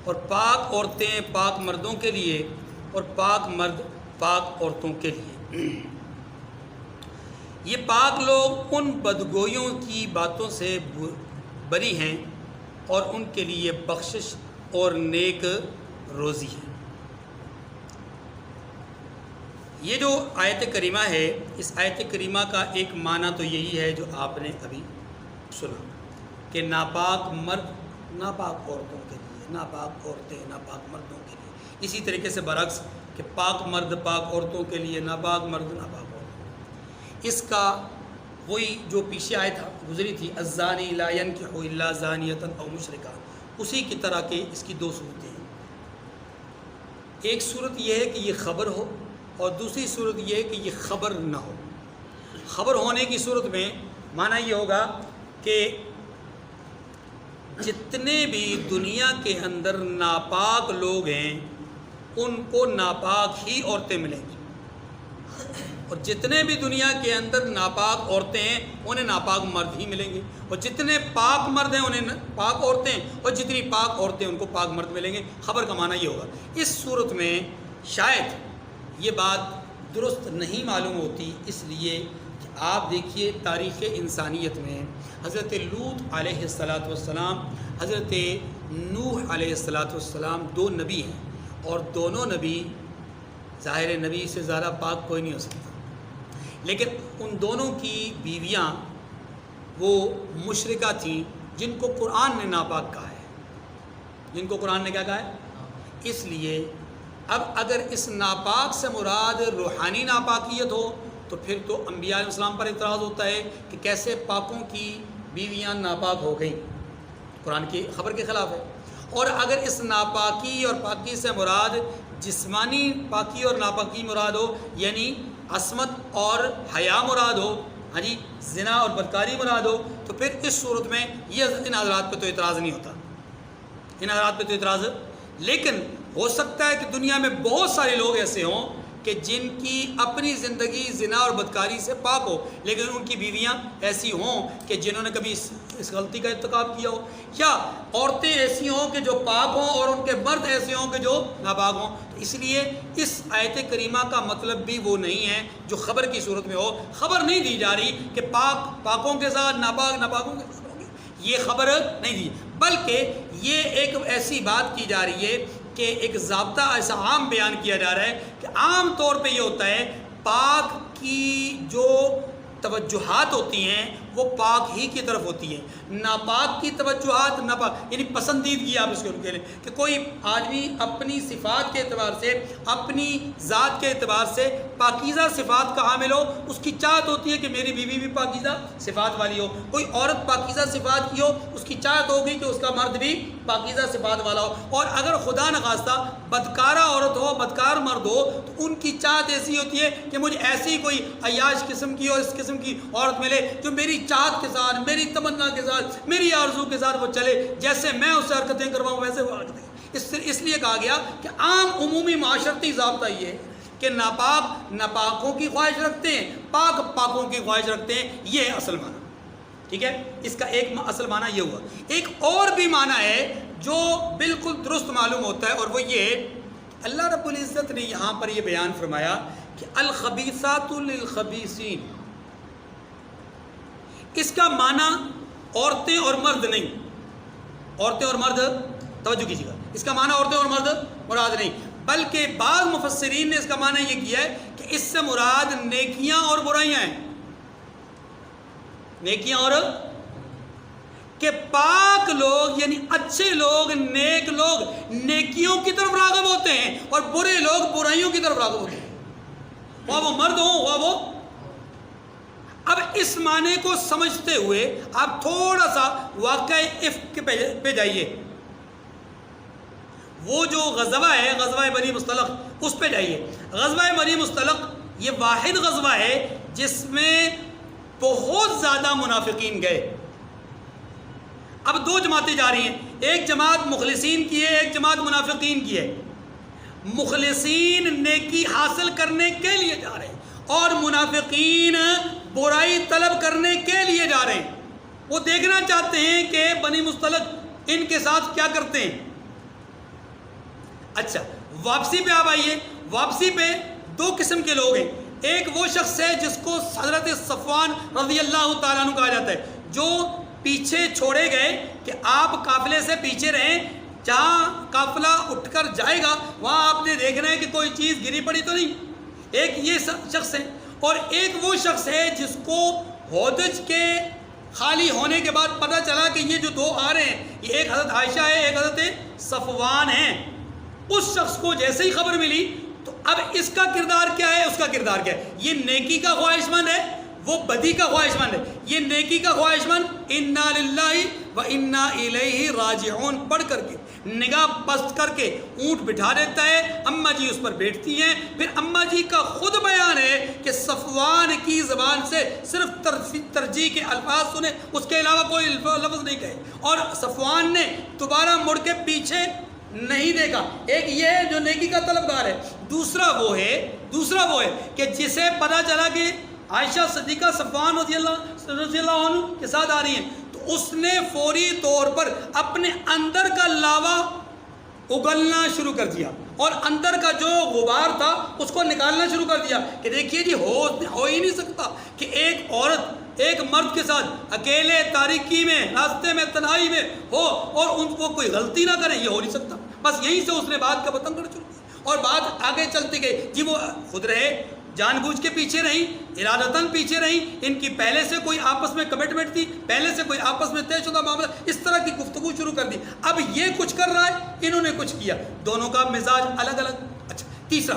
اور پاک عورتیں پاک مردوں کے لیے اور پاک مرد پاک عورتوں کے لیے. یہ پاک لوگ ان بدگوئیوں کی باتوں سے بری ہیں اور ان کے لیے بخشش اور نیک روزی ہے۔ یہ جو آیت کریمہ ہے، اس آیت کریمہ کا ایک معنی تو یہی ہے جو آپ نے ابھی سنا کہ ناپاک مرد ناپاک عورتوں کے لیے، ناپاک عورتیں ناپاک مردوں کے لیے، اسی طریقے سے برعکس کہ پاک مرد پاک عورتوں کے لیے، ناپاک مرد ناپاک عورتوں۔ اس کا وہی جو پیچھے آیت گزری تھی، الزانی لا ينکح الا زانیۃ او مشرکہ، اسی کی طرح کے اس کی دو صورتیں ہیں۔ ایک صورت یہ ہے کہ یہ خبر ہو، اور دوسری صورت یہ ہے کہ یہ خبر نہ ہو۔ خبر ہونے کی صورت میں معنی یہ ہوگا کہ جتنے بھی دنیا کے اندر ناپاک لوگ ہیں ان کو ناپاک ہی عورتیں ملیں گی، اور جتنے بھی دنیا کے اندر ناپاک عورتیں ہیں انہیں ناپاک مرد ہی ملیں گے، اور جتنے پاک مرد ہیں انہیں پاک عورتیں، اور جتنی پاک عورتیں ان کو پاک مرد ملیں گے۔ خبر کا معنی یہ ہوگا۔ اس صورت میں شاید یہ بات درست نہیں معلوم ہوتی، اس لیے کہ آپ دیکھیے تاریخ انسانیت میں حضرت لوط علیہ السلام، حضرت نوح علیہ السلام دو نبی ہیں، اور دونوں نبی ظاہر نبی سے زیادہ پاک کوئی نہیں ہو سکتا، لیکن ان دونوں کی بیویاں وہ مشرکہ تھیں جن کو قرآن نے ناپاک کہا ہے، جن کو قرآن نے کیا کہا ہے۔ اس لیے اب اگر اس ناپاک سے مراد روحانی ناپاکیت ہو تو پھر تو انبیاء علیہ السلام پر اعتراض ہوتا ہے کہ کیسے پاکوں کی بیویاں ناپاک ہو گئیں، قرآن کی خبر کے خلاف ہے۔ اور اگر اس ناپاکی اور پاکی سے مراد جسمانی پاکی اور ناپاکی مراد ہو، یعنی عصمت اور حیا مراد ہو، ہاں جی، زنا اور بدکاری مراد ہو، تو پھر اس صورت میں یہ ان حضرات پہ تو اعتراض نہیں ہوتا، ان حضرات پہ تو اعتراض۔ لیکن ہو سکتا ہے کہ دنیا میں بہت سارے لوگ ایسے ہوں کہ جن کی اپنی زندگی زنا اور بدکاری سے پاک ہو، لیکن ان کی بیویاں ایسی ہوں کہ جنہوں نے کبھی اس غلطی کا ارتکاب کیا ہو، یا عورتیں ایسی ہوں کہ جو پاک ہوں اور ان کے مرد ایسے ہوں کہ جو ناپاک ہوں۔ تو اس لیے اس آیت کریمہ کا مطلب بھی وہ نہیں ہے جو خبر کی صورت میں ہو۔ خبر نہیں دی جا رہی کہ پاک پاکوں کے ساتھ ناپاک ناپاکوں کے ساتھ ہوگی، یہ خبر نہیں دی، بلکہ یہ ایک ایسی بات کی جا رہی ہے کہ ایک ضابطہ ایسا عام بیان کیا جا رہا ہے کہ عام طور پہ یہ ہوتا ہے پاک کی جو توجہات ہوتی ہیں وہ پاک ہی کی طرف ہوتی ہیں، ناپاک کی توجہات ناپاک یعنی پسندیدگی آپ اس کو کہہ لیں کہ کوئی آدمی اپنی صفات کے اعتبار سے، اپنی ذات کے اعتبار سے پاکیزہ صفات کا حامل ہو، اس کی چاہت ہوتی ہے کہ میری بیوی بھی پاکیزہ صفات والی ہو۔ کوئی عورت پاکیزہ صفات کی ہو، اس کی چاہت ہوگی کہ اس کا مرد بھی پاکیزہ صفات والا ہو۔ اور اگر خدا نخواستہ بدکارہ عورت ہو، بدکار مرد ہو، تو ان کی چاہت ایسی ہوتی ہے کہ مجھے ایسی کوئی عیاش قسم کی اور اس قسم کی عورت ملے جو میری چاہت کے ساتھ، میری تمنا کے ساتھ، میری آرزو کے ساتھ وہ چلے، جیسے میں اس سے حرکتیں کرواؤں ویسے وہ حرکتیں۔ اس لیے کہا گیا کہ عام عمومی معاشرتی ضابطہ یہ ہے کہ ناپاک ناپاکوں کی خواہش رکھتے ہیں، پاک پاکوں کی خواہش رکھتے ہیں، یہ ہے اصل معنی۔ ٹھیک ہے، اس کا ایک اصل معنی یہ ہوا۔ ایک اور بھی معنی ہے جو بالکل درست معلوم ہوتا ہے، اور وہ یہ اللہ رب العزت نے یہاں پر یہ بیان فرمایا کہ الخبیثات للخبیثین، اس کا معنی عورتیں اور مرد نہیں، عورتیں اور مرد توجہ کیجیے گا، اس کا معنی عورتیں اور مرد مراد نہیں، بلکہ بعض مفسرین نے اس کا معنی یہ کیا ہے کہ اس سے مراد نیکیاں اور برائیاں ہیں، نیکیاں اور کہ پاک لوگ یعنی اچھے لوگ، نیک لوگ نیکیوں کی طرف راغب ہوتے ہیں اور برے لوگ برائیوں کی طرف راغب ہوتے ہیں، خواہ وہ مرد ہوں خواہ وہ۔ اب اس معنی کو سمجھتے ہوئے آپ تھوڑا سا واقعہ افک پہ جائیے، وہ جو غزوہ ہے غزوہ بنی مصطلق، اس پہ جائیے۔ غزوہ بنی مصطلق یہ واحد غزوہ ہے جس میں بہت زیادہ منافقین گئے۔ اب دو جماعتیں جا رہی ہیں، ایک جماعت مخلصین کی ہے، ایک جماعت منافقین کی ہے۔ مخلصین نیکی حاصل کرنے کے لیے جا رہے ہیں اور منافقین برائی طلب کرنے کے لیے جا رہے ہیں، وہ دیکھنا چاہتے ہیں کہ بنی مصطلق ان کے ساتھ کیا کرتے ہیں۔ اچھا، واپسی پہ آپ آئیے، واپسی پہ دو قسم کے لوگ ہیں، ایک وہ شخص ہے جس کو حضرت صفوان رضی اللہ تعالیٰ عنہ کہا جاتا ہے، جو پیچھے چھوڑے گئے کہ آپ قافلے سے پیچھے رہیں، جہاں قافلہ اٹھ کر جائے گا وہاں آپ نے دیکھنا ہے کہ کوئی چیز گری پڑی تو نہیں. ایک یہ شخص ہے. اور ایک وہ شخص ہے جس کو ہودج کے خالی ہونے کے بعد پتہ چلا کہ یہ جو دو آ رہے ہیں یہ ایک حضرت عائشہ ہے، ایک حضرت صفوان ہیں. اس شخص کو جیسے ہی خبر ملی تو اب اس کا کردار کیا ہے، اس کا کردار کیا ہے؟ یہ نیکی کا خواہش مند ہے، وہ بدی کا خواہش مند ہے. یہ نیکی کا خواہش مند انا للہ و انا الیہ راجعون پڑھ کر کے نگاہ پست کر کے اونٹ بٹھا دیتا ہے، اماں جی اس پر بیٹھتی ہیں. پھر اماں جی کا خود بیان ہے کہ صفوان کی زبان سے صرف ترجیح کے الفاظ سنے، اس کے علاوہ کوئی لفظ نہیں کہے، اور صفوان نے دوبارہ مڑ کے پیچھے نہیں دیکھا. ایک یہ ہے جو نیکی کا طلبگار ہے. دوسرا وہ ہے کہ جسے پتہ چلا کہ عائشہ صدیقہ صفوان رضی اللہ عنہ کے ساتھ آ رہی ہیں تو اس نے فوری طور پر اپنے اندر کا لاوا اگلنا شروع کر دیا اور اندر کا جو غبار تھا اس کو نکالنا شروع کر دیا کہ دیکھیے جی ہو ہی نہیں سکتا کہ ایک عورت ایک مرد کے ساتھ اکیلے تاریکی میں راستے میں تنہائی میں ہو اور ان کو کوئی غلطی نہ کرے، یہ ہو نہیں سکتا. بس یہیں سے اس نے بات کا پتنگڑ شروع کی اور بات آگے چلتی گئی. جی وہ خود رہے، جان بوجھ کے پیچھے رہیں، ارادتاً پیچھے رہیں، ان کی پہلے سے کوئی آپس میں کمٹمنٹ تھی، پہلے سے کوئی آپس میں طے شدہ معاملہ، اس طرح کی گفتگو شروع کر دی. اب یہ کچھ کر رہا ہے، انہوں نے کچھ کیا، دونوں کا مزاج الگ الگ. اچھا تیسرا،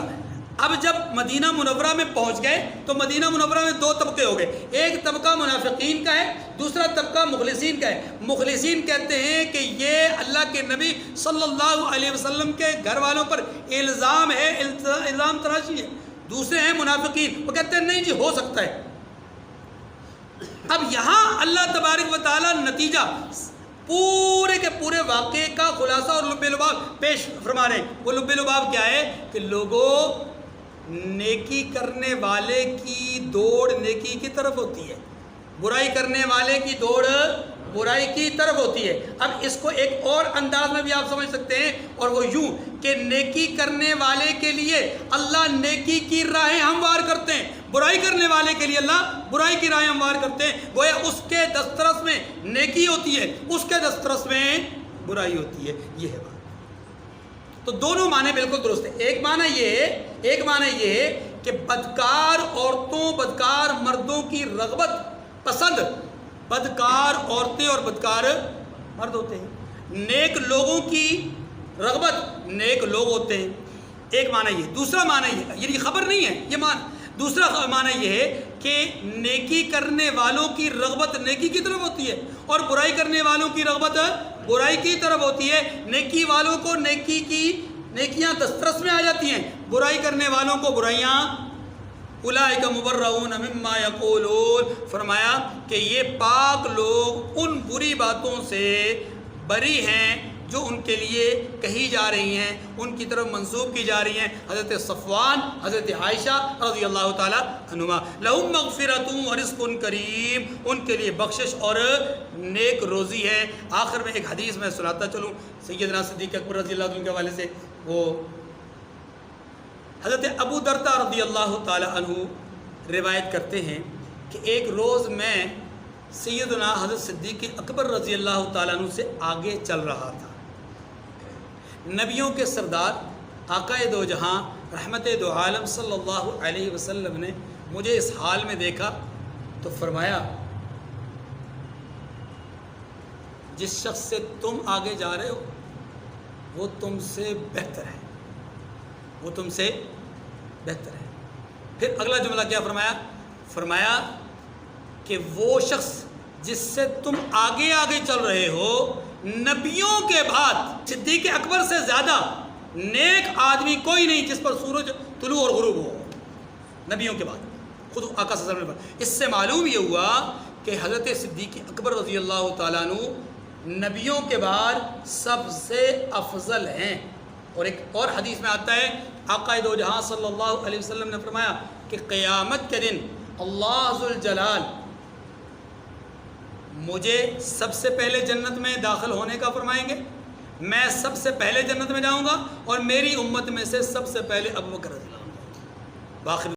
اب جب مدینہ منورہ میں پہنچ گئے تو مدینہ منورہ میں دو طبقے ہو گئے. ایک طبقہ منافقین کا ہے، دوسرا طبقہ مخلصین کا ہے. مخلصین کہتے ہیں کہ یہ اللہ کے نبی صلی اللہ علیہ وسلم کے گھر والوں پر الزام ہے، الزام تراشی ہے. دوسرے ہیں منافقین، وہ کہتے ہیں نہیں جی ہو سکتا ہے. اب یہاں اللہ تبارک و تعالیٰ نتیجہ پورے کے پورے واقعے کا خلاصہ اور لب لباب پیش فرما رہے ہیں. وہ لب لباب کیا ہے کہ لوگوں، نیکی کرنے والے کی دوڑ نیکی کی طرف ہوتی ہے، برائی کرنے والے کی دوڑ برائی کی طرف ہوتی ہے. اب اس کو ایک اور انداز میں بھی آپ سمجھ سکتے ہیں، اور وہ یوں کہ نیکی کرنے والے کے لیے اللہ نیکی کی راہیں ہموار کرتے ہیں، برائی کرنے والے کے لیے اللہ برائی کی راہیں ہموار کرتے ہیں. گویا اس کے دسترس میں نیکی ہوتی ہے، اس کے دسترس میں برائی ہوتی ہے. یہ ہے بات. تو دونوں معنی بالکل درست ہیں. ایک معنی یہ ہے کہ بدکار عورتوں بدکار مردوں کی رغبت پسند، بدکار عورتیں اور بدکار مرد ہوتے ہیں. نیک لوگوں کی رغبت نیک لوگ ہوتے ہیں. ایک معنی یہ. دوسرا معنی یہ خبر نہیں ہے یہ معنی. دوسرا معنی یہ ہے کہ نیکی کرنے والوں کی رغبت نیکی کی طرف ہوتی ہے اور برائی کرنے والوں کی رغبت برائی کی طرف ہوتی ہے. نیکی والوں کو نیکیاں دسترس میں آ جاتی ہیں، برائی کرنے والوں کو برائیاں. اولئک مبرؤون مما یقولون، فرمایا کہ یہ پاک لوگ ان بری باتوں سے بری ہیں جو ان کے لیے کہی جا رہی ہیں، ان کی طرف منسوب کی جا رہی ہیں. حضرت صفوان، حضرت عائشہ رضی اللہ تعالیٰ عنہما. لہم مغفرۃ ورزق کریم، ان کے لیے بخشش اور نیک روزی ہے. آخر میں ایک حدیث میں سناتا چلوں سیدنا صدیق اکبر رضی اللہ عنہ کے حوالے سے. وہ حضرت ابو درداء رضی اللہ تعالیٰ عنہ روایت کرتے ہیں کہ ایک روز میں سیدنا حضرت صدیق اکبر رضی اللہ تعالیٰ عنہ سے آگے چل رہا تھا. نبیوں کے سردار آقا دو جہاں رحمت دو عالم صلی اللہ علیہ وسلم نے مجھے اس حال میں دیکھا تو فرمایا جس شخص سے تم آگے جا رہے ہو وہ تم سے بہتر ہے، وہ تم سے بہتر ہے. پھر اگلا جملہ کیا فرمایا کہ وہ شخص جس سے تم آگے آگے چل رہے ہو نبیوں کے بعد صدیق اکبر سے زیادہ نیک آدمی کوئی نہیں جس پر سورج طلوع اور غروب ہو، نبیوں کے بعد. خود آقا صلی اللہ علیہ وسلم. اس سے معلوم یہ ہوا کہ حضرت صدیق اکبر رضی اللہ تعالیٰ عنہ نبیوں کے بعد سب سے افضل ہیں. اور ایک اور حدیث میں آتا ہے آقا دو جہاں صلی اللہ علیہ وسلم نے فرمایا کہ قیامت کے دن اللہ ذوالجلال مجھے سب سے پہلے جنت میں داخل ہونے کا فرمائیں گے، میں سب سے پہلے جنت میں جاؤں گا اور میری امت میں سے سب سے پہلے ابو بکر رضی اللہ عنہ. باقی